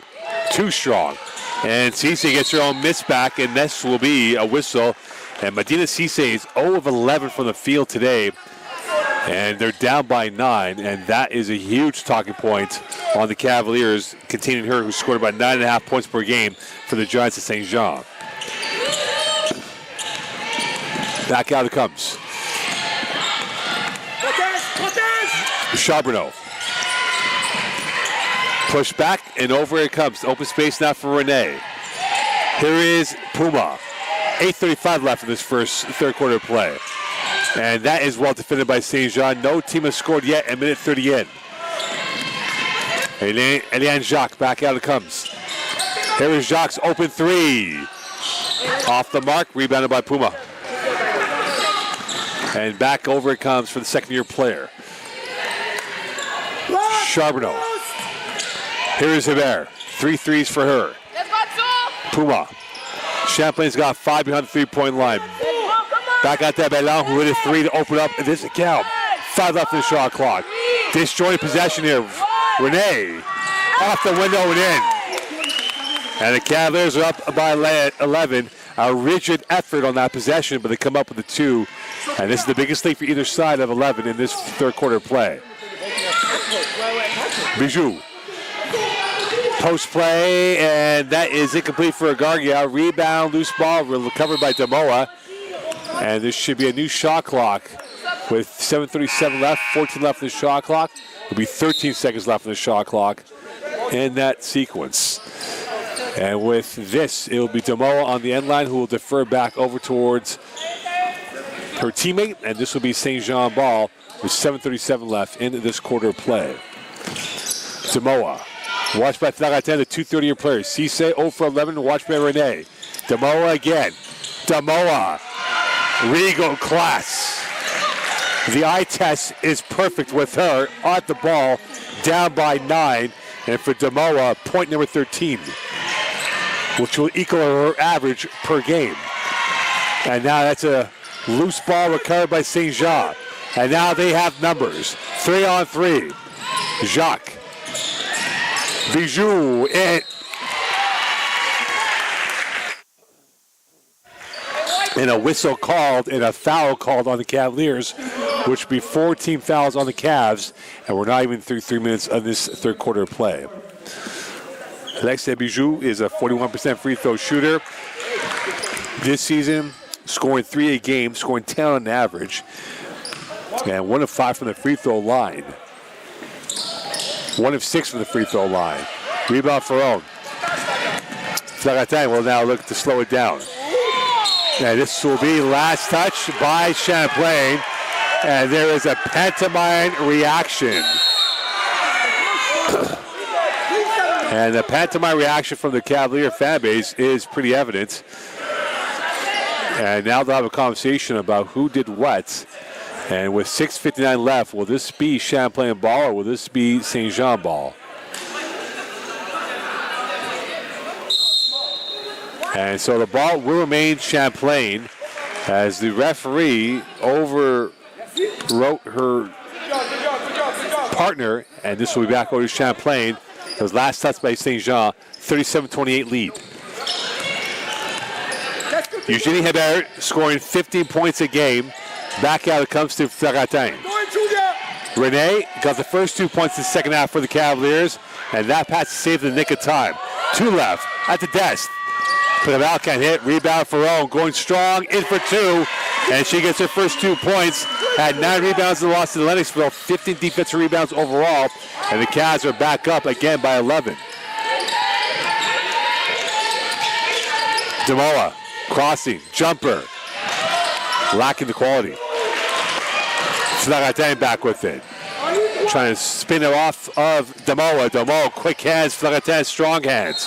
too strong. And Cisse gets her own miss back, and this will be a whistle. And Medina Cisse is 0 of 11 from the field today. And they're down by 9, and that is a huge talking point on the Cavaliers, containing her, who scored about 9.5 points per game for the Giants of St. Jean. Back out it comes. Charbonneau. Push back, and over it comes. Open space now for Rene. Here is Puma. 8:35 left in this first 3rd quarter play. And that is well defended by St. Jean. No team has scored yet, a minute 30 in. Eliane Jacques, back out it comes. Here is Jacques' open 3. Off the mark, rebounded by Puma. And back over it comes for the second-year player. Charbonneau. Here is Hebert. 3 threes for her. Puma. Champlain's got 5 behind the 3-point line. Back out there, Bellon, who hit a 3 to open up this account. 5 left in the shot clock. Disjointed possession here. Rene off the window and in. And the Cavaliers are up by 11. A rigid effort on that possession, but they come up with a 2. And this is the biggest lead for either side of 11 in this 3rd quarter play. Bijou. Post play, and that is incomplete for Agargia. Rebound, loose ball, recovered by Demoa. And this should be a new shot clock with 7:37 left, 14 left in the shot clock. It'll be 13 seconds left in the shot clock in that sequence. And with this, it will be Demoa on the end line, who will defer back over towards her teammate. And this will be St. Jean ball with 7:37 left in this quarter play. Demoa. Watched by Flaratin, the 230-year player. Cisse 0 for 11, watched by Rene. Damoa again. Damoa. Regal class. The eye test is perfect with her at the ball, down by 9. And for Damoa, point number 13, which will equal her average per game. And now that's a loose ball recovered by St. Jean. And now they have numbers. 3-on-3. Jacques. Bijou. And a whistle called and a foul called on the Cavaliers, which would be 4 team fouls on the Cavs. And we're not even through 3 minutes of this third quarter of play. Alexia Bijou is a 41% free throw shooter. This season, scoring 3 a game, scoring 10 on average. And 1 of 5 from the free throw line. 1 of 6 from the free throw line. Rebound for own. Flaratin will now look to slow it down. And this will be last touch by Champlain. And there is a pantomime reaction. And the pantomime reaction from the Cavalier fan base is pretty evident. And now they'll have a conversation about who did what. And with 6:59 left, will this be Champlain ball or will this be St. Jean ball? And so the ball will remain Champlain as the referee overwrote her partner, and this will be back over to Champlain. It was last touch by St. Jean, 37-28 lead. Eugenie Hebert scoring 15 points a game. Back out it comes to Flaratin. Rene got the first 2 points in the second half for the Cavaliers, and that pass saved the nick of time. 2 left at the desk. Preval can hit, rebound for own, going strong, in for 2, and she gets her first 2 points. Had 9 rebounds in the loss to Lennoxville, 15 defensive rebounds overall, and the Cavs are back up again by 11. Damoa, crossing, jumper, lacking the quality. Flaratin back with it. Trying to spin it off of Damoa. Damoa, quick hands, Flaratin, strong hands.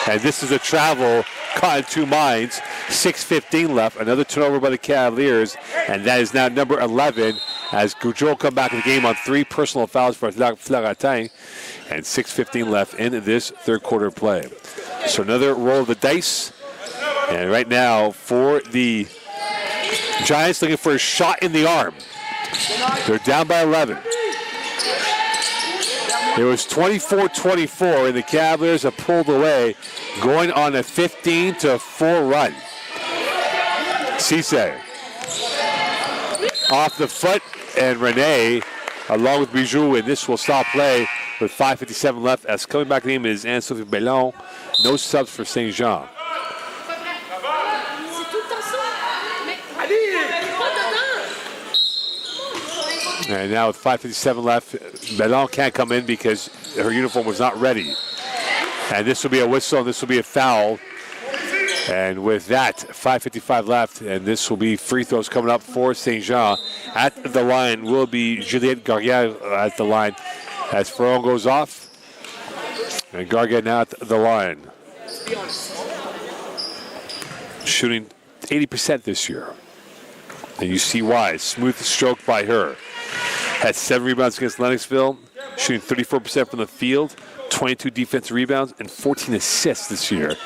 And this is a travel caught in 2 minds. 6:15 left. Another turnover by the Cavaliers. And that is now number 11 as Goudreau come back in the game on 3 personal fouls for Flaratin. And 6:15 left in this third quarter play. So another roll of the dice. And right now for the Giants looking for a shot in the arm. They're down by 11. It was 24-24, and the Cavaliers have pulled away, going on a 15-4 run. Cisse off the foot, and Rene, along with Bijou, and this will stop play with 5:57 left. As coming back, the name is Anne-Sophie Bellon. No subs for St. Jean. And now with 5:57 left, Bellon can't come in because her uniform was not ready. And this will be a whistle, and this will be a foul. And with that, 5:55 left, and this will be free throws coming up for St. Jean. At the line will be Juliette Garrière at the line as Ferron goes off. And Garrière now at the line. Shooting 80% this year. And you see why. Smooth stroke by her. Had 7 rebounds against Lennoxville, shooting 34% from the field, 22 defensive rebounds, and 14 assists this year.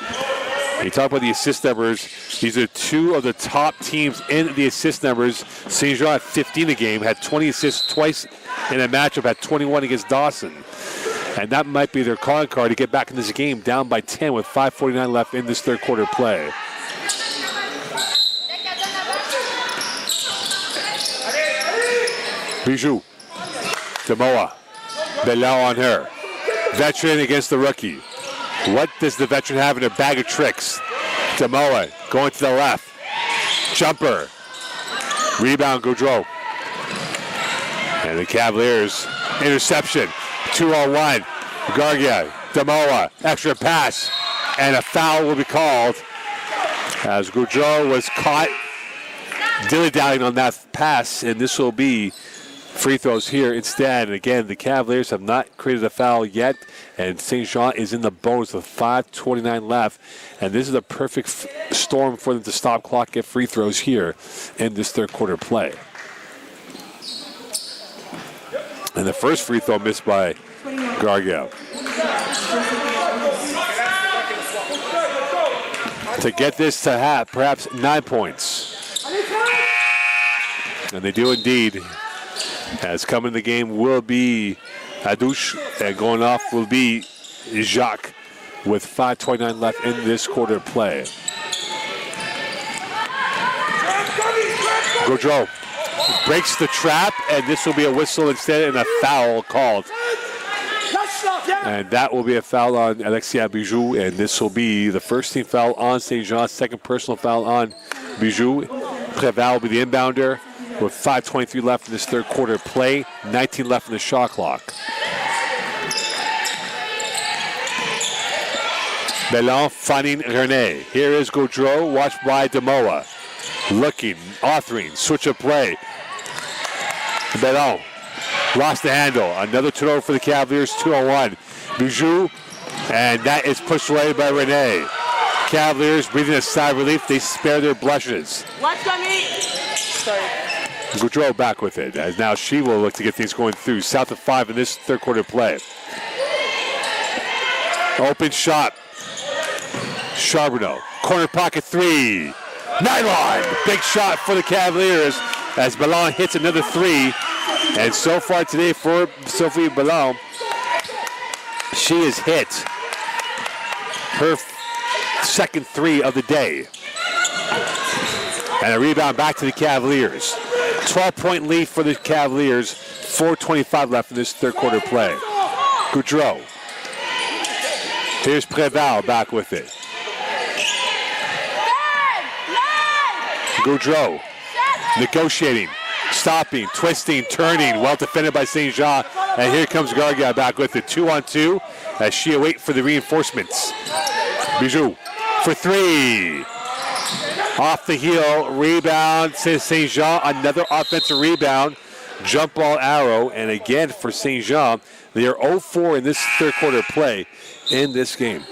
And you talk about the assist numbers. These are 2 of the top teams in the assist numbers. St. Jean had 15 a game, had 20 assists twice in a matchup, had 21 against Dawson. And that might be their calling card to get back in this game, down by 10 with 5:49 left in this third quarter play. Bijou. Damoa. Bellon on her. Veteran against the rookie. What does the veteran have in a bag of tricks? Damoa going to the left. Jumper. Rebound, Goudreau. And the Cavaliers, interception. 2-on-1. Gargia. Damoa. Extra pass. And a foul will be called as Goudreau was caught dilly-dallying on that pass, and this will be free throws here instead. And again, the Cavaliers have not created a foul yet, and St. Jean is in the bonus with 5:29 left. And this is a perfect storm for them to stop clock, get free throws here in this third quarter play. And the first free throw missed by Gargel. To get this to perhaps 9 points. And they do indeed. As coming in the game will be Adouche, and going off will be Jacques with 5:29 left in this quarter play. Gaudreau breaks the trap, and this will be a whistle instead and a foul called. And that will be a foul on Alexia Bijou, and this will be the first team foul on St. Jean, second personal foul on Bijou. Préval will be the inbounder with 5:23 left in this third quarter play, 19 left in the shot clock. Bellon finding René. Here is Gaudreau, watched by Demoa. Looking, authoring, switch of play. Bellon lost the handle. Another turnover for the Cavaliers, 2-on-1. Bijou, and that is pushed away by René. Cavaliers breathing a sigh of relief. They spare their blushes. Gaudreau back with it, as now she will look to get things going through. South of 5 in this third quarter play. Open shot. Charbonneau, corner pocket three. Nylon, big shot for the Cavaliers as Bellon hits another three. And so far today for Sophie Bellon, she has hit her second three of the day. And a rebound back to the Cavaliers. 12-point lead for the Cavaliers, 4:25 left in this third quarter play. Gaudreau. Here's Préval back with it. Gaudreau negotiating, stopping, twisting, turning, well defended by St. Jean. And here comes Gargel back with it, 2-on-2 as she awaits for the reinforcements. Bijou for three. Off the heel, rebound to St. Jean, another offensive rebound, jump ball arrow, and again for St. Jean, they are 0-4 in this third quarter play in this game.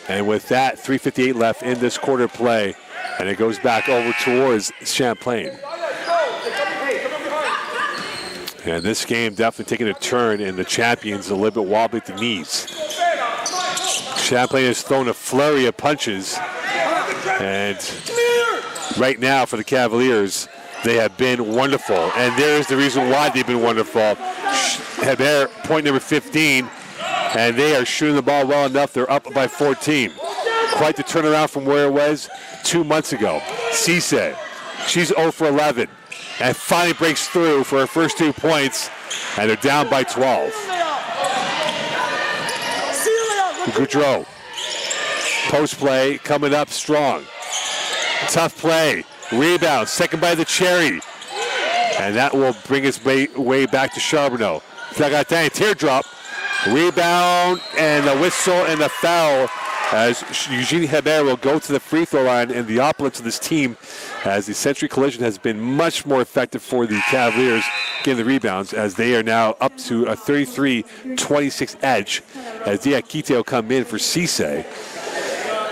And with that, 3:58 left in this quarter play, and it goes back over towards Champlain. And this game definitely taking a turn, and the champions a little bit wobbly at the knees. Champlain has thrown a flurry of punches, and right now for the Cavaliers, they have been wonderful. And there's the reason why they've been wonderful. Hebert, point number 15, and they are shooting the ball well enough. They're up by 14. Quite the turnaround from where it was 2 months ago. Cisse, she's 0 for 11, and finally breaks through for her first 2 points, and they're down by 12. Gaudreau, post play coming up strong. Tough play, rebound, second by the cherry, and that will bring us way back to Charbonneau. Flagatin, teardrop, rebound, and a whistle and a foul as Eugene Hebert will go to the free throw line, and the opulence of this team as the Century Collision has been much more effective for the Cavaliers getting the rebounds as they are now up to a 33-26 edge as Diakite will come in for Cisse.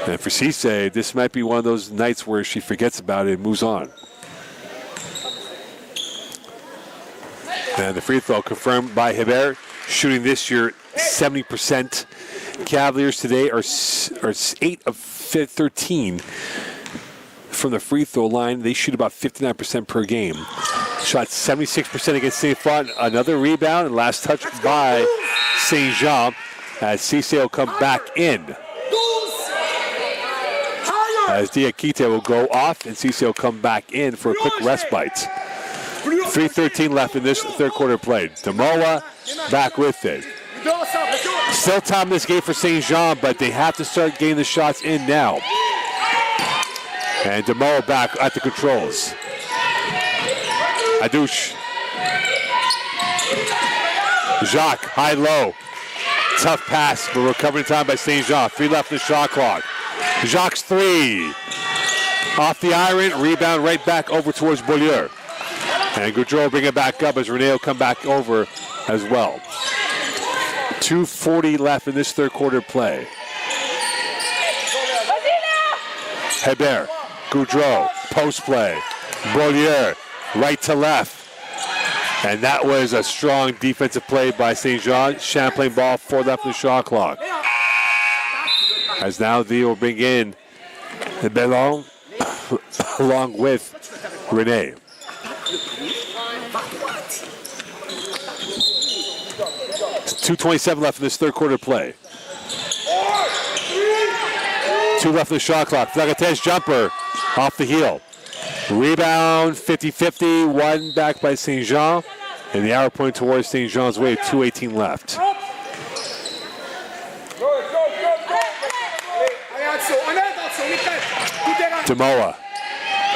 And for Cisse, this might be one of those nights where she forgets about it and moves on. And the free throw confirmed by Hebert, shooting this year 70%. Cavaliers today are 8 of 13 from the free throw line. They shoot about 59% per game. Shot 76% against St. Font. Another rebound and last touch by St. Jean as Cisse will come back in. As Diakite will go off and Cisse will come back in for a quick respite. 3:13 left in this third quarter play. Demoa back with it. Still time in this game for St. Jean, but they have to start getting the shots in now. And Demoa back at the controls. Adouche. Jacques, high-low. Tough pass, but recovered in time by St. Jean. 3 left in the shot clock. Jacques' three. Off the iron, rebound right back over towards Beaulieu. And Goudreau will bring it back up as Rene will come back over as well. 2:40 left in this third quarter play. Hebert, Goudreau, post play. Beaulieu, right to left. And that was a strong defensive play by St. Jean. Champlain ball, 4 left in the shot clock. As now they will bring in Bellon along with Rene. It's 2:27 left in this third quarter play. 2 left in the shot clock. Flagate's jumper off the heel. Rebound 50-50, 1 back by St. Jean. And the arrow pointing towards St. Jean's way, 2:18 left. Demoa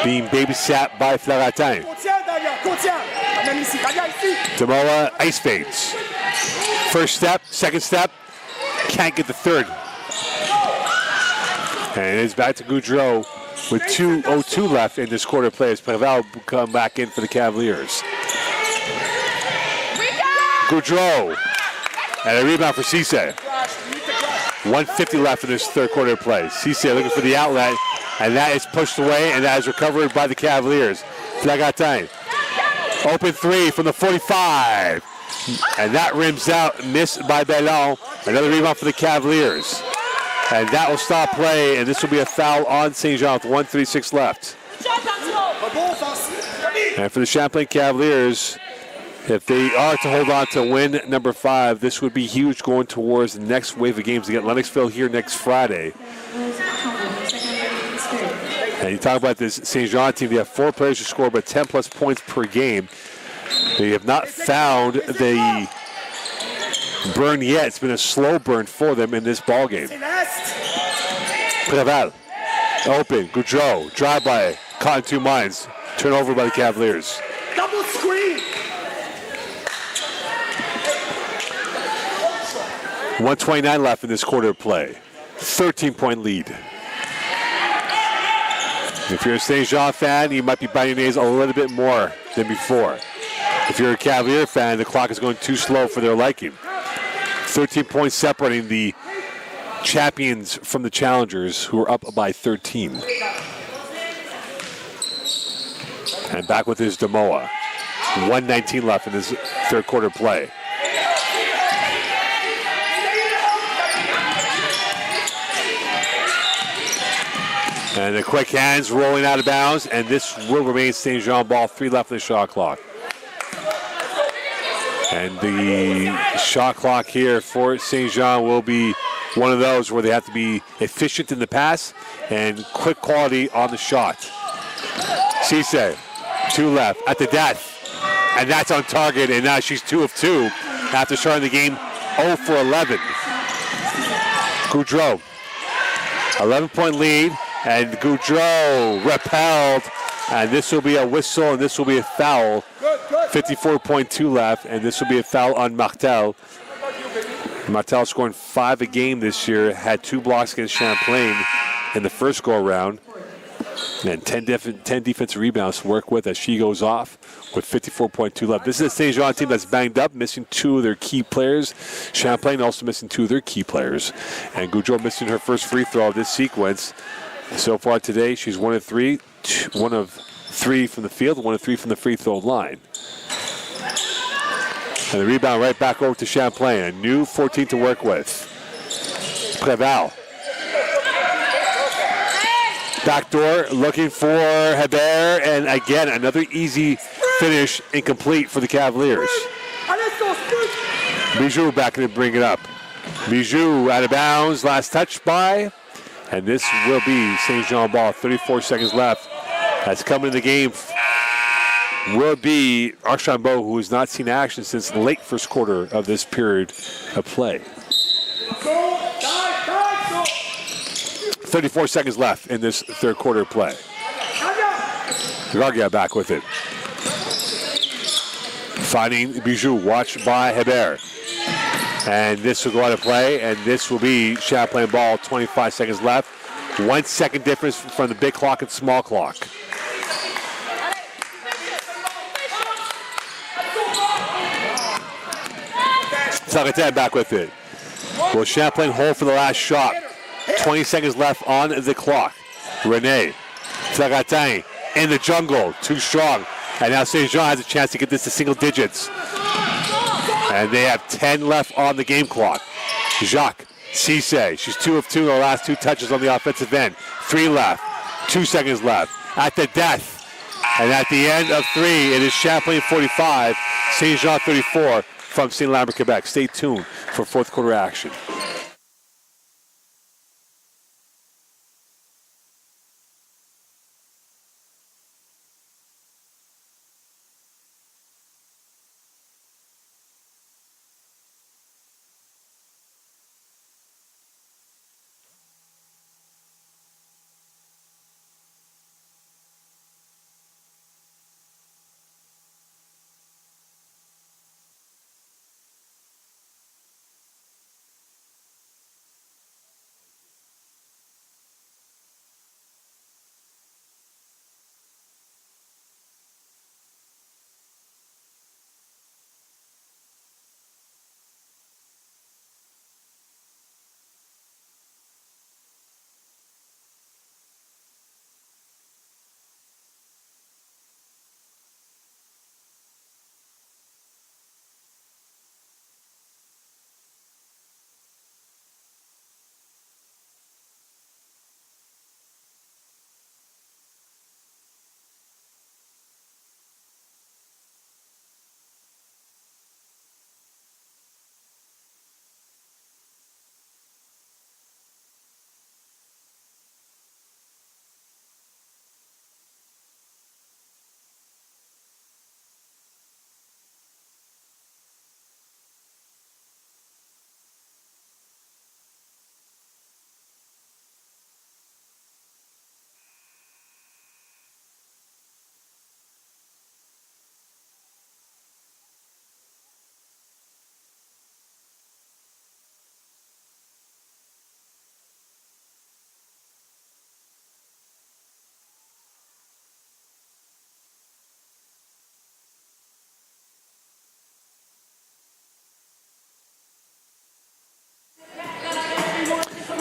being babysat by Flagatin. Demoa ice fades. First step, second step, can't get the third. And it's back to Goudreau with 2:02 left in this quarter play as Preval will come back in for the Cavaliers. Goudreau and a rebound for Cisse. 1:50 left in this third quarter play. Cisse looking for the outlet, and that is pushed away, and that is recovered by the Cavaliers. Flagatin. Open 3 from the 45. And that rims out, missed by Bellon. Another rebound for the Cavaliers. And that will stop play, and this will be a foul on St. Jean with 1:36 left. And for the Champlain Cavaliers, if they are to hold on to win number 5, this would be huge going towards the next wave of games. They get Lennoxville here next Friday. And you talk about this St. Jean team, they have 4 players who score about 10 plus points per game. They have not found the burn yet. It's been a slow burn for them in this ball game. Preval, open, Goudreau, drive by, caught in 2 minds, turnover by the Cavaliers. Double screen. 1:29 left in this quarter of play. 13-point lead. If you're a St. Jean fan, you might be biting your nails a little bit more than before. If you're a Cavalier fan, the clock is going too slow for their liking. 13 points separating the champions from the challengers, who are up by 13. And back with his Demoa. 1:19 left in this third quarter play. And the quick hands rolling out of bounds, and this will remain St. Jean ball. 3 left in the shot clock. And the shot clock here for St. Jean will be one of those where they have to be efficient in the pass and quick quality on the shot. Cisse, 2 left at the death. And that's on target, and now she's 2 of 2 after starting the game 0 for 11. Goudreau, 11-point lead, and Goudreau repelled. And this will be a whistle, and this will be a foul. 54.2 left, and this will be a foul on Martel. Martel scoring 5 a game this year, had 2 blocks against Champlain in the first go-around, and 10 defensive rebounds to work with as she goes off with 54.2 left. This is a St. Jean team that's banged up, missing 2 of their key players. Champlain also missing 2 of their key players. And Goudreau missing her first free throw of this sequence. So far today, she's 1 of 3, 1 of 3 from the field, 1 of 3 from the free throw line. And the rebound right back over to Champlain. A new 14 to work with. Preval. Backdoor looking for Hebert, and again another easy finish, incomplete for the Cavaliers. Bijou back to bring it up. Bijou out of bounds, last touch by, and this will be St. Jean ball. 34 seconds left. That's coming in the game. Will be Archambault, who has not seen action since the late first quarter of this period of play. 34 seconds left in this third quarter play. Gargia back with it. Finding Bijou, watched by Hebert. And this will go out of play, and this will be Champlain ball, 25 seconds left. 1 second difference from the big clock and small clock. Saratan back with it. Will Champlain hold for the last shot? 20 seconds left on the clock. Rene. Saratan in the jungle. Too strong. And now St. Jean has a chance to get this to single digits. And they have 10 left on the game clock. Jacques Cisse. She's 2 of 2 in the last 2 touches on the offensive end. 3 left. 2 seconds left. At the death. And at the end of 3, it is Champlain 45, St. Jean 34 from St-Lambert, Quebec. Stay tuned for fourth quarter action.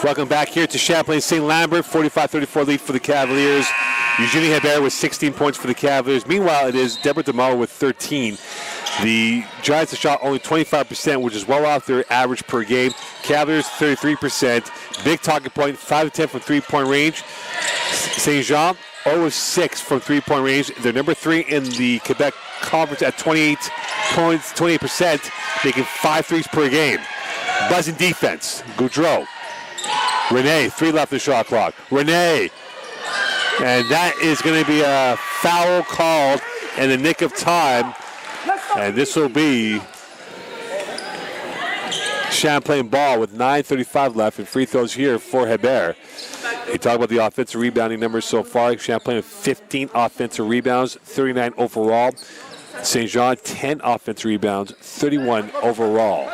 Welcome back here to Champlain St-Lambert, 45-34 lead for the Cavaliers. Eugenie Hebert with 16 points for the Cavaliers. Meanwhile, it is Deborah DeMar with 13. The Giants have shot only 25%, which is well off their average per game. Cavaliers, 33%. Big talking point, 5 of 10 from three-point range. St. Jean, 0 of 6 from three-point range. They're number 3 in the Quebec Conference at 28 points, 28%, making 5 threes per game. Buzzing defense, Goudreau. Rene, 3 left in the shot clock. Rene. And that is going to be a foul called in the nick of time. And this will be Champlain ball with 9:35 left and free throws here for Hebert. You talk about the offensive rebounding numbers so far. Champlain with 15 offensive rebounds, 39 overall. St. Jean, 10 offensive rebounds, 31 overall.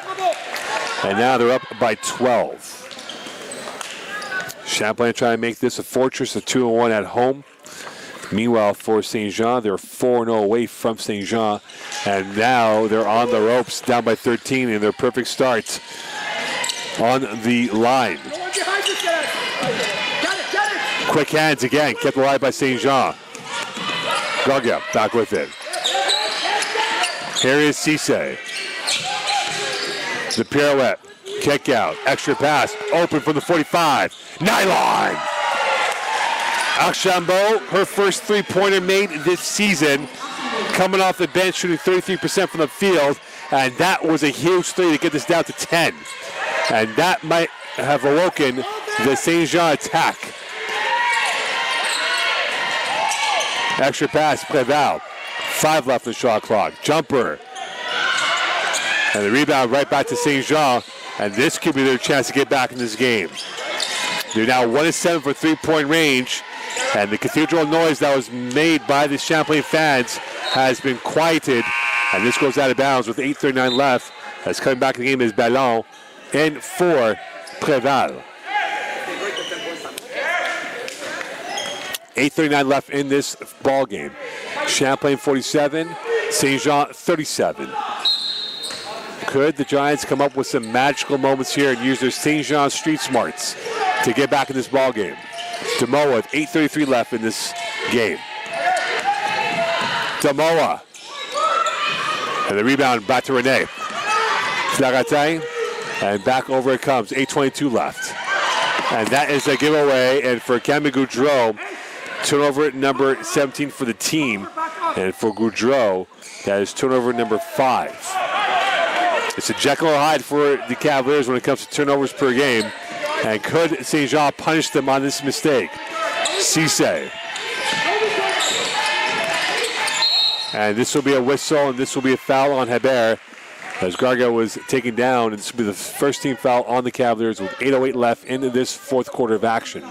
And now they're up by 12. Champlain trying to make this a fortress of 2-1 at home. Meanwhile, for St. Jean, they're 4-0 away from St. Jean. And now they're on the ropes, down by 13 in their perfect start on the line. Quick hands again, kept alive by St. Jean. Gaga back with it. Here is Cisse. The pirouette. Kick out, extra pass, open from the 45. Nylon! Archambault, her first three-pointer made this season, coming off the bench, shooting 33% from the field, and that was a huge three to get this down to 10. And that might have awoken the St. Jean attack. Extra pass, Préval. 5 left in the shot clock. Jumper. And the rebound right back to St. Jean. And this could be their chance to get back in this game. They're now 1 of 7 for three-point range. And the cathedral noise that was made by the Champlain fans has been quieted. And this goes out of bounds with 8:39 left. As coming back in the game is Ballon in for Préval. 8:39 left in this ball game. Champlain 47, St. Jean 37. Could the Giants come up with some magical moments here and use their St. Jean street smarts to get back in this ball game? Damoa with 8:33 left in this game. Damoa. And the rebound back to Rene. Flagatin. And back over it comes. 8:22 left. And that is a giveaway. And for Camille Goudreau, turnover number 17 for the team. And for Goudreau, that is turnover number 5. It's a Jekyll or Hyde for the Cavaliers when it comes to turnovers per game. And could St. Jean punish them on this mistake? Cisse. And this will be a whistle, and this will be a foul on Hebert as Garga was taken down. And this will be the first team foul on the Cavaliers with 8:08 left into this fourth quarter of action.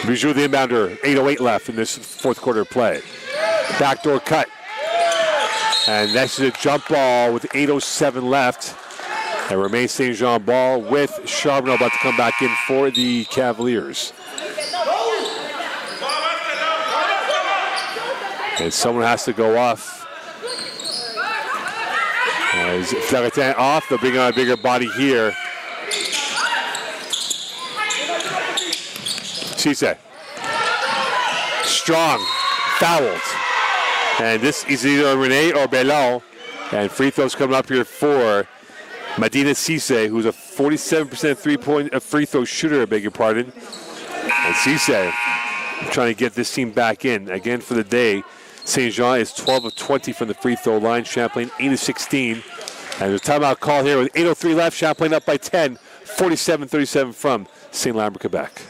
Bijou the inbounder, 8:08 left in this fourth quarter of play. Backdoor cut. And that's a jump ball with 8:07 left. And remains St. Jean ball with Charbonneau about to come back in for the Cavaliers. And someone has to go off. As Flagatin off, they'll bring on a bigger body here. Cisse. Strong. Fouled. And this is either Rene or Bellon. And free throws coming up here for Medina Cisse, who's a 47% three-point free throw shooter, I beg your pardon. And Cisse trying to get this team back in. Again for the day, St. Jean is 12 of 20 from the free throw line. Champlain 8 of 16. And there's a timeout call here with 8:03 left. Champlain up by 10, 47-37 from St-Lambert, Quebec.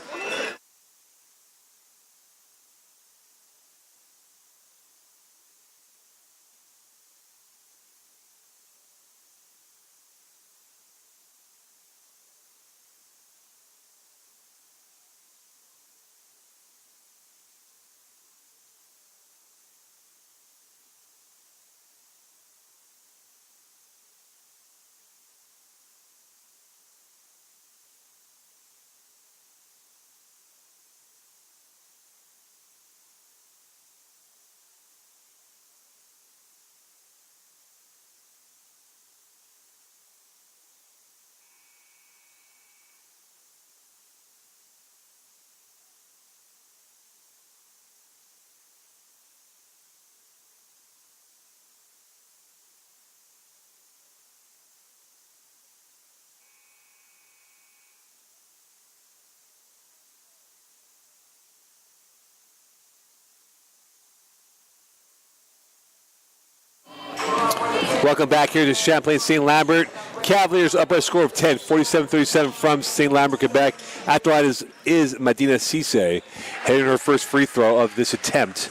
Welcome back here to Champlain St-Lambert. Cavaliers up by a score of 10, 47-37 from St-Lambert, Quebec. At the line is Medina Cisse, hitting her first free throw of this attempt.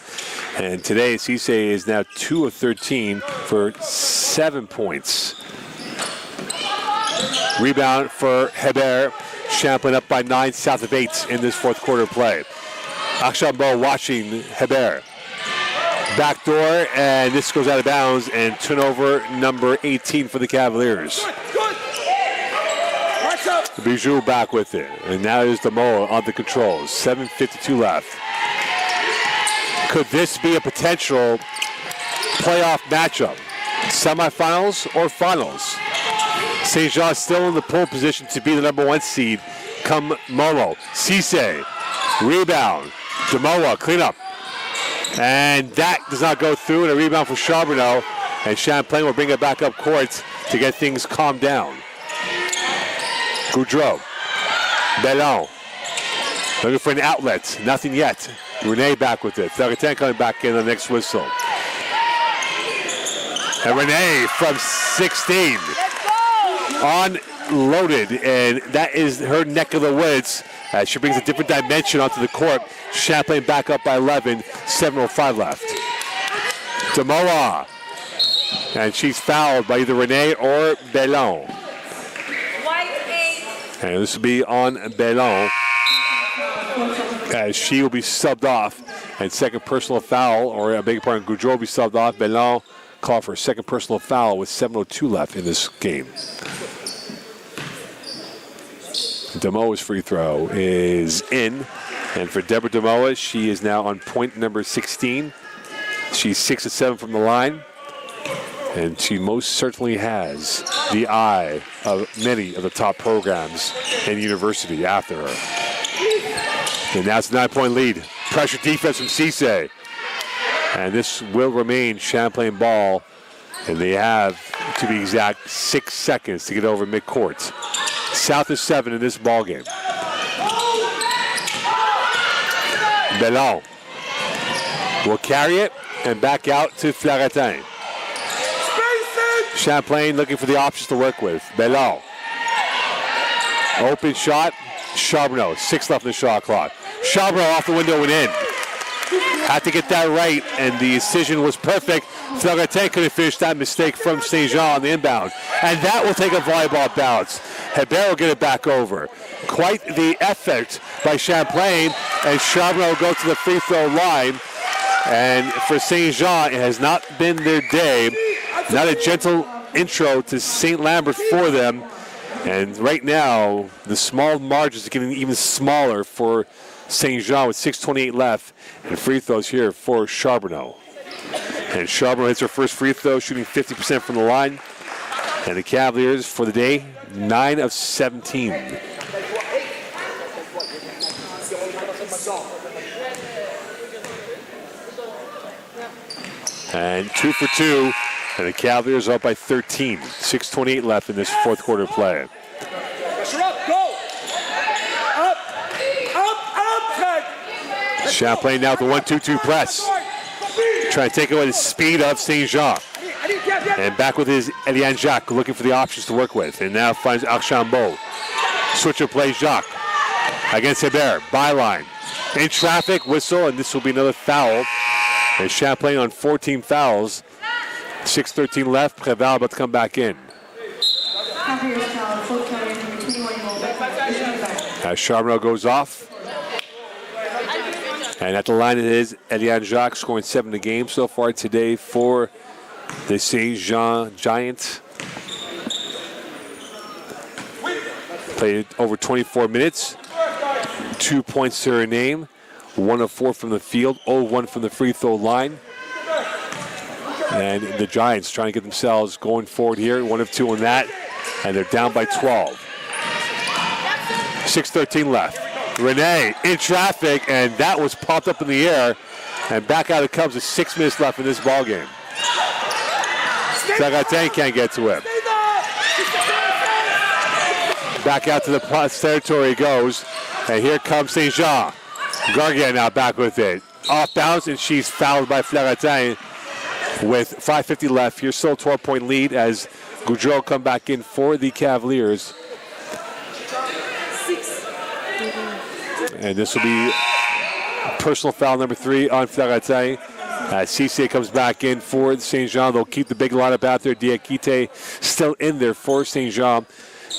And today, Cisse is now 2 of 13 for 7 points. Rebound for Hebert. Champlain up by 9, south of 8 in this fourth quarter play. Archambault watching Hebert. Backdoor, and this goes out of bounds, and turnover number 18 for the Cavaliers. Bijou back with it, and now is Damoa on the controls. 7:52 left. Could this be a potential playoff matchup? Semifinals or finals? St. Jean still in the pole position to be the number 1 seed come Momo. Cisse, rebound. Damoa, clean up. And that does not go through, and a rebound for Charbonneau. And Champlain will bring it back up court to get things calmed down. Goudreau. Bellon. Looking for an outlet. Nothing yet. Rene back with it. Flagatin coming back in the next whistle. And Rene from 16. Unloaded. And that is her neck of the woods. She brings a different dimension onto the court. Champlain back up by 11, 7:05 left. Damoa. And she's fouled by either Rene or Bellon. And this will be on Bellon as she will be subbed off. And second personal foul, or I beg your pardon, Goudreau will be subbed off. Bellon called for a second personal foul with 7:02 left in this game. Demoa's free throw is in. And for Deborah Demoa, she is now on point number 16. She's 6 of 7 from the line. And she most certainly has the eye of many of the top programs in university after her. And now it's a 9-point lead. Pressure defense from Cisse. And this will remain Champlain ball. And they have, to be exact, 6 seconds to get over midcourt. South is 7 in this ball game. Bellon will carry it and back out to Floretin. Champlain looking for the options to work with. Bellon. Open shot. Charbonneau. 6 left in the shot clock. Charbonneau off the window and in. Had to get that right, and the decision was perfect. Floretin couldn't finish that mistake from St. Jean on the inbound. And that will take a volleyball bounce. Hebert will get it back over. Quite the effort by Champlain, and Charbonneau will go to the free throw line. And for St. Jean, it has not been their day. Not a gentle intro to St-Lambert for them. And right now, the small margins are getting even smaller for St. Jean with 6:28 left. And free throws here for Charbonneau. And Charbonneau hits her first free throw, shooting 50% from the line. And the Cavaliers for the day, 9 of 17. And 2 for 2. And the Cavaliers are up by 13. 6:28 left in this fourth quarter play. Pressure up, go! Up! Champlain now with the 1-2-2 press. Trying to take away the speed of St. Jean. And back with his Eliane Jacques, looking for the options to work with. And now finds Archambault. Switch of play, Jacques. Against Hebert, byline. In traffic, whistle, and this will be another foul. And Champlain on 14 fouls. 6:13 left. Préval about to come back in. As Charbonneau goes off. And at the line it is Eliane Jacques, scoring 7 a game so far today for the St. Jean Giants. Played over 24 minutes. 2 points to her name. 1 of 4 from the field. 0-1 from the free throw line. And the Giants trying to get themselves going forward here. 1 of 2 on that. And they're down by 12. 6:13 left. Renee in traffic, and that was popped up in the air. And back out it comes with 6 minutes left in this ball game. Floretin can't get to him. Back out to the plus territory goes. And here comes St. Jean. Gargia now back with it. Off bounds, and she's fouled by Floretin. With 5:50 left, here's still a 12-point lead as Goudreau come back in for the Cavaliers. And this will be personal foul number 3 on Floretin. Cisse comes back in for St. Jean. They'll keep the big lineup out there. Diakite still in there for St. Jean.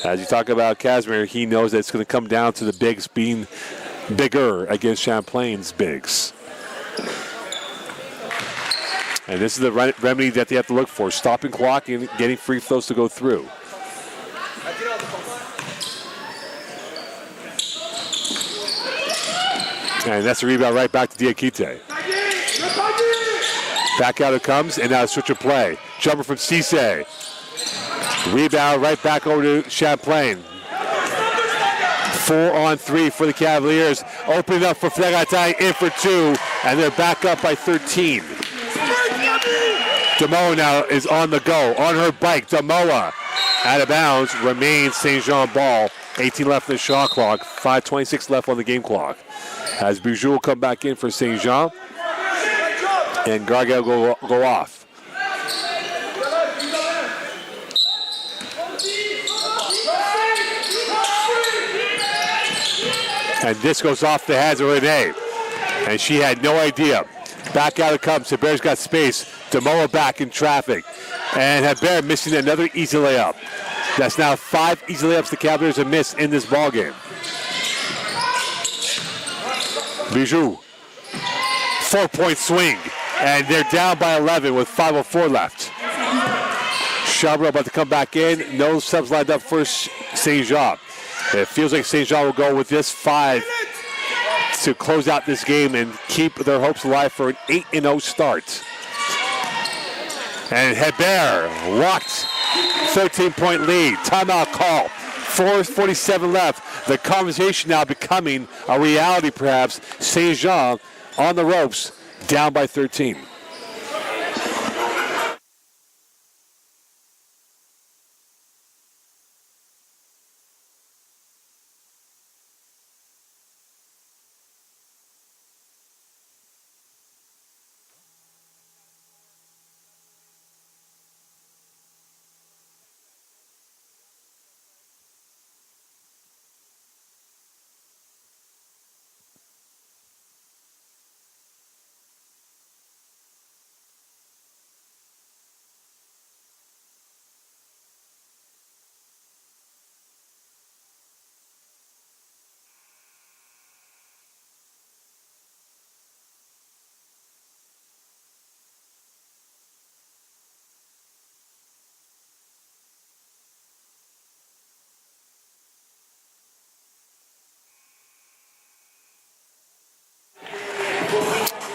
As you talk about Casimir, he knows that it's going to come down to the bigs being bigger against Champlain's bigs. And this is the remedy that they have to look for. Stopping clock and getting free throws to go through. And that's a rebound right back to Diakite. Back out it comes, and now a switch of play. Jumper from Cisse. Rebound right back over to Champlain. 4-on-3 for the Cavaliers. Opening up for Floretin, in for 2, and they're back up by 13. Demoa now is on the go, on her bike. Demoa out of bounds, remains St. Jean ball. 18 left in the shot clock, 5:26 left on the game clock. As Bijou will come back in for St. Jean, and Gargel go off. And this goes off the hands of Renee, and she had no idea. Back out it comes. Hebert's got space. Demoa back in traffic. And Hebert missing another easy layup. That's now 5 easy layups the Cavaliers have missed in this ballgame. Bijou. 4-point swing. And they're down by 11 with 5:04 left. Charbonneau about to come back in. No subs lined up for St. Jean. It feels like St. Jean will go with this 5 to close out this game and keep their hopes alive for an 8-0 start. And Hebert walked 13-point lead. Timeout call. 4:47 left. The conversation now becoming a reality, perhaps. St. Jean on the ropes, down by 13.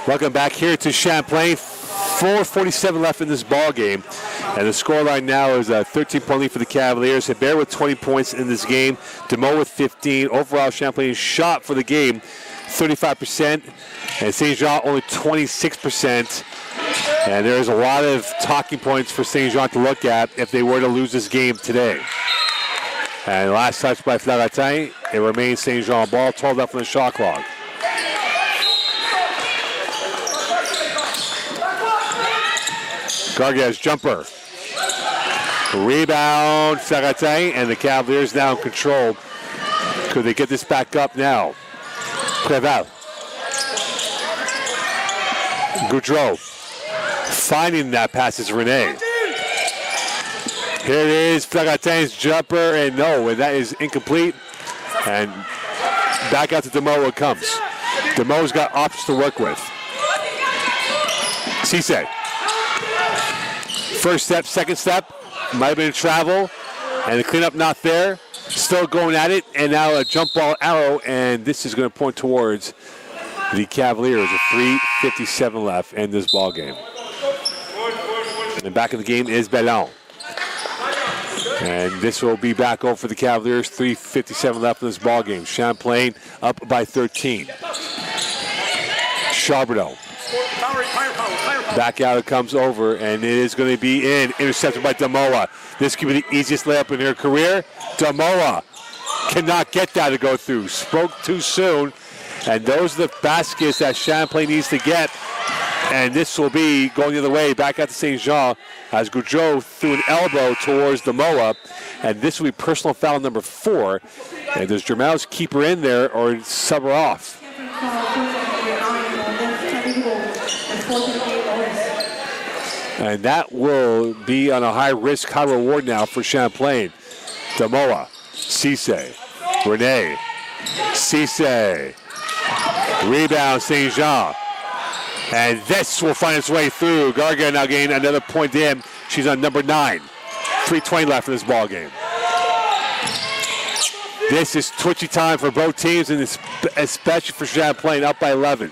Welcome back here to Champlain. 4:47 left in this ball game, and the scoreline now is a 13-point lead for the Cavaliers. Hebert with 20 points in this game. DeMoe with 15. Overall, Champlain shot for the game 35%, and St. Jean only 26%. And there's a lot of talking points for St. Jean to look at if they were to lose this game today. And last touch by Flaratin, it remains St. Jean ball. 12 left on the shot clock. Gargas jumper. Rebound, Flaratin, and the Cavaliers now in control. Could they get this back up now? Préval. Goudreau. Finding that pass is Rene. Here it is, Flaratin's jumper, and no, and that is incomplete. And back out to DeMoe it comes. DeMoe's got options to work with. Cisse. First step, second step, might have been a travel, and the cleanup not there. Still going at it, and now a jump ball arrow, and this is going to point towards the Cavaliers. A 3:57 left in this ball game. And back in the game is Bellon. And this will be back over for the Cavaliers. 3:57 left in this ball game. Champlain up by 13. Charbonneau. Back out it comes over, and it is going to be in. Intercepted by Damoa. This could be the easiest layup in her career. Damoa cannot get that to go through. Spoke too soon, and those are the baskets that Champlain needs to get. And this will be going the other way, back out to St. Jean, as Goudreau threw an elbow towards Damoa, and this will be personal foul number 4. And does Germanos keep her in there or sub her off? And that will be on a high risk, high reward now for Champlain. Damoa, Cisse, Rene, Cisse, rebound St. Jean. And this will find its way through. Garga now gained another point in. She's on number 9. 3:20 left in this ball game. This is twitchy time for both teams, and especially for Champlain, up by 11.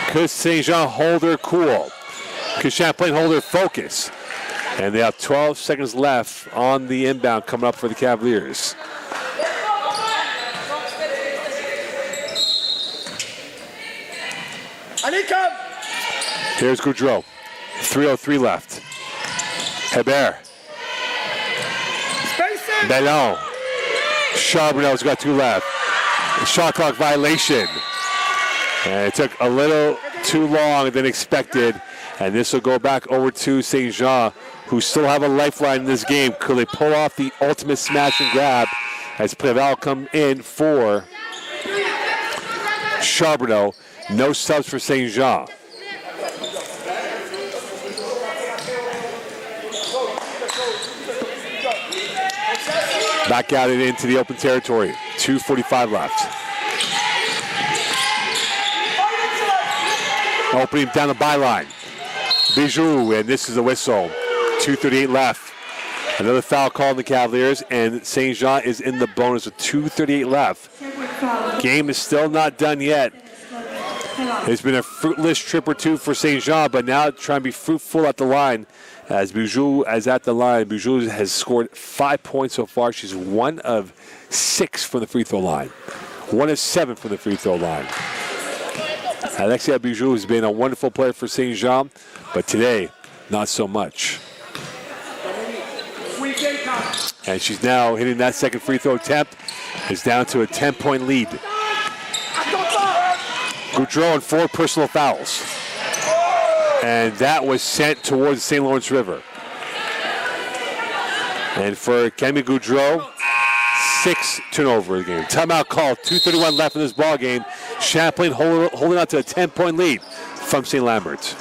Could St. Jean hold her cool? Could Champlain hold her focus? And they have 12 seconds left on the inbound coming up for the Cavaliers. Here's Goudreau. 3:03 left. Hebert. Bellon. Charbonneau's got 2 left. Shot clock violation. And it took a little too long than expected. And this will go back over to St. Jean, who still have a lifeline in this game. Could they pull off the ultimate smash and grab as Préval come in for Charbonneau? No subs for St. Jean. Back out it into the open territory. 2:45 left. Opening down the byline. Bijou, and this is a whistle. 2:38 left. Another foul call on the Cavaliers, and St. Jean is in the bonus with 2:38 left. Game is still not done yet. It's been a fruitless trip or two for St. Jean, but now trying to be fruitful at the line. As Bijou is at the line, Bijou has scored 5 points so far. She's 1 of 6 from the free throw line. 1 of 7 from the free throw line. Alexia Bijou has been a wonderful player for St. Jean, but today, not so much. And she's now hitting that second free throw attempt. It's down to a 10-point lead. Goudreau on 4 personal fouls. And that was sent towards the St. Lawrence River. And for Camille Goudreau, 6 turnovers game. Timeout call, 2:31 left in this ball game. Champlain holding on to a 10-point lead from St-Lambert.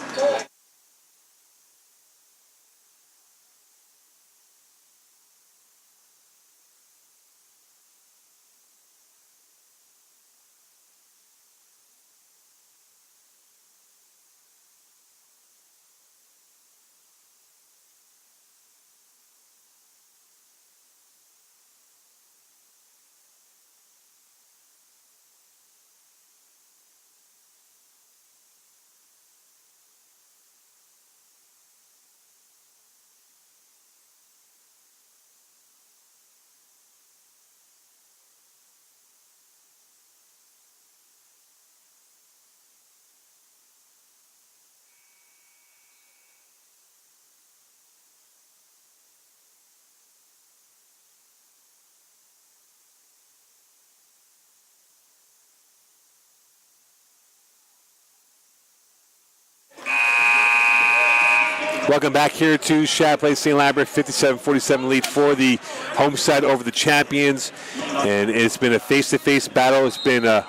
Welcome back here to Champlain St-Lambert, 57-47 lead for the home side over the champions. And it's been a face-to-face battle. It's been a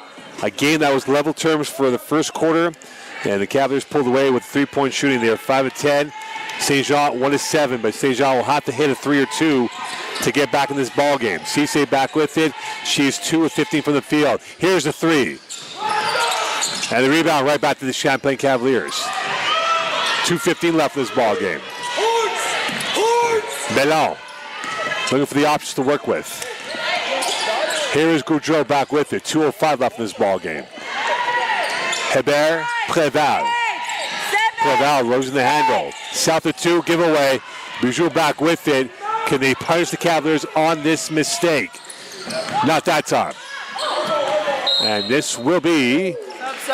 game that was level terms for the first quarter. And the Cavaliers pulled away with 3-point shooting. They are 5 of 10. St. Jean 1 of 7, but St. Jean will have to hit a 3 or 2 to get back in this ball game. Cisse back with it. She's 2 of 15 from the field. Here's the 3. And the rebound right back to the Champlain Cavaliers. 2:15 left in this ball game. Bellon looking for the options to work with. Here is Goudreau back with it. 2:05 left in this ball game. Hebert, Préval. Préval losing the handle. South of 2, giveaway. Bijou back with it. Can they punish the Cavaliers on this mistake? Not that time. And this will be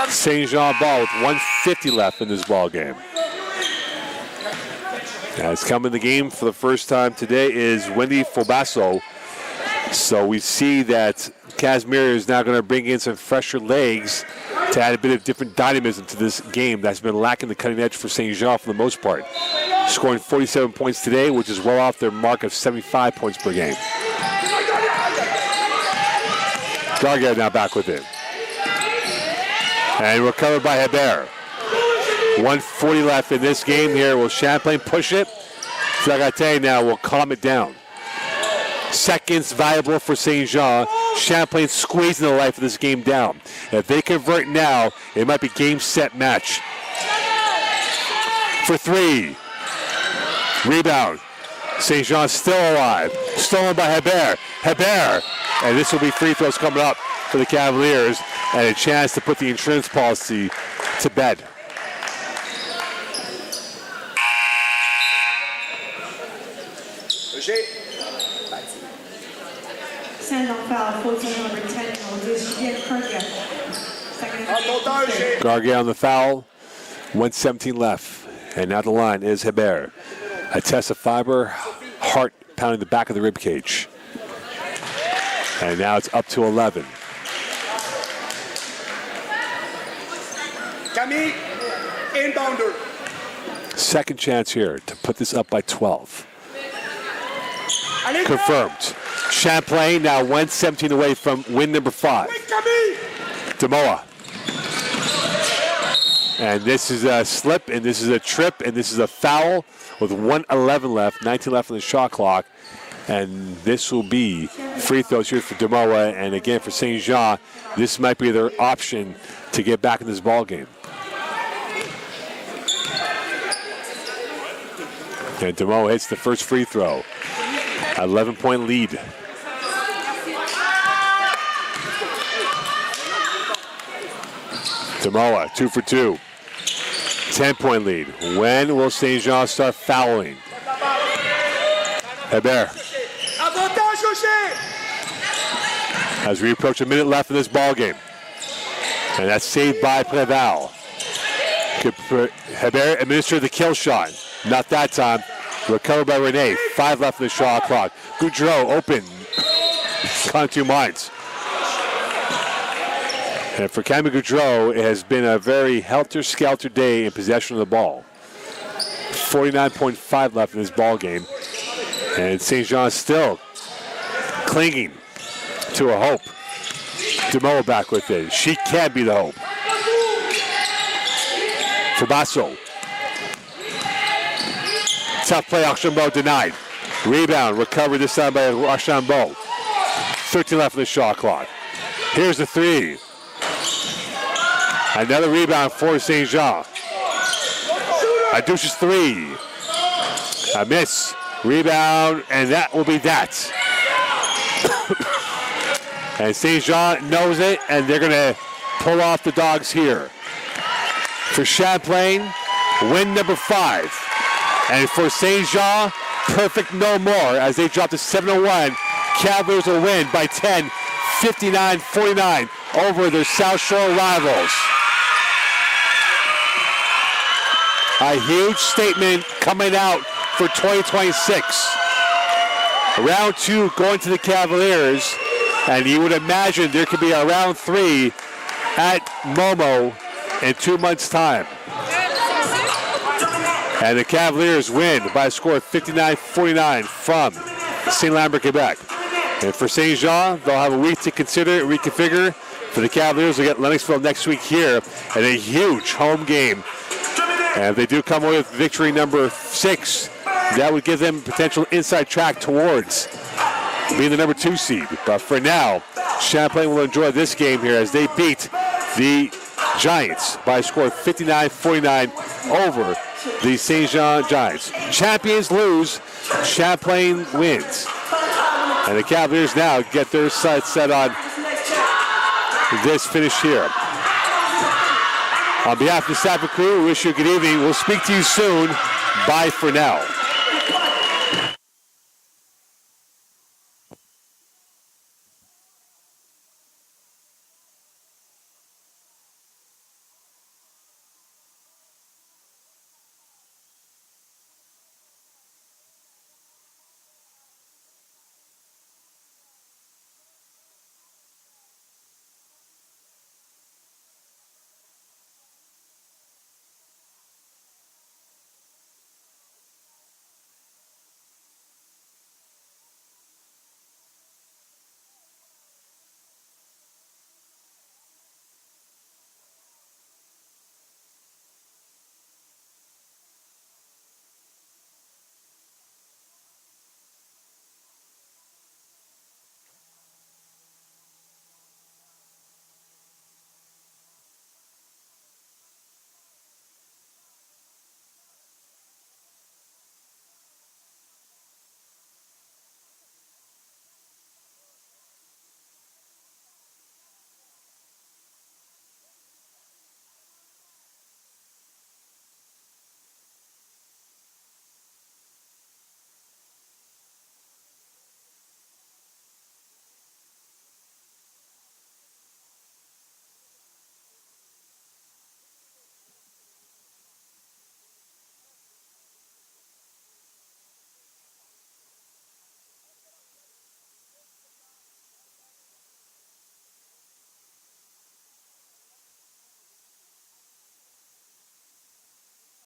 St. Jean ball with 1:50 left in this ball game. As come in the game for the first time today is Wendy Fobasso. So we see that Casimir is now going to bring in some fresher legs to add a bit of different dynamism to this game that's been lacking the cutting edge for St. Jean for the most part. Scoring 47 points today, which is well off their mark of 75 points per game. Gargard now back with it. And recovered by Hebert. 1:40 left in this game here. Will Champlain push it? Flagate now will calm it down. Seconds valuable for St. Jean. Champlain squeezing the life of this game down. If they convert now, it might be game, set, match. For 3. Rebound. St. Jean still alive. Stolen by Hebert. Hebert. And this will be free throws coming up for the Cavaliers and a chance to put the insurance policy to bed. Saint-Jean foul, 14 number 10, Gargay on the foul. 1:17 left. And now the line is Hebert. A test of fiber, heart pounding the back of the rib cage. And now it's up to 11. Camille, inbounder. Second chance here to put this up by 12. Confirmed. Champlain now 1:17 away from win number 5. Demoa. And this is a slip, and this is a trip, and this is a foul with 1:11 left, 19 left on the shot clock. And this will be free throws here for Demoa. And again, for St. Jean, this might be their option to get back in this ball game. And Demeaux hits the first free throw. 11-point lead. Demeaux, 2 for 2. 10-point lead. When will St. Jean start fouling? Hebert. As we approach a minute left in this ball game. And that's saved by Preval. Hebert administered the kill shot. Not that time. Recovered by Rene. 5 left in the shot clock. Goudreau open. On 2 minds. And for Camille Goudreau, it has been a very helter-skelter day in possession of the ball. 49.5 left in this ball game. And St. Jean still clinging to a hope. Demeaux back with it. She can be the hope. For Basso. Tough play, Archambault denied. Rebound, recovered this time by Archambault. 13 left in the shot clock. Here's the 3. Another rebound for St. Jean. Adouche's 3. A miss. Rebound, and that will be that. And St. Jean knows it, and they're going to pull off the dogs here. For Champlain, win number 5. And for St. Jean, perfect no more as they drop to 7-1. Cavaliers will win by 10, 59-49 over their South Shore rivals. A huge statement coming out for 2026. Round 2 going to the Cavaliers, and you would imagine there could be a round 3 at Momo in 2 months' time. And the Cavaliers win by a score of 59-49 from St-Lambert, Quebec. And for St. Jean, they'll have a week to consider, reconfigure. For the Cavaliers, they'll get Lennoxville next week here at a huge home game. And if they do come away with victory number 6, that would give them potential inside track towards being the number 2 seed. But for now, Champlain will enjoy this game here as they beat the Giants by a score of 59-49 over the St. Jean Giants. Champions lose, Champlain wins. And the Cavaliers now get their sights set on this finish here. On behalf of the staff and crew, we wish you a good evening. We'll speak to you soon. Bye for now.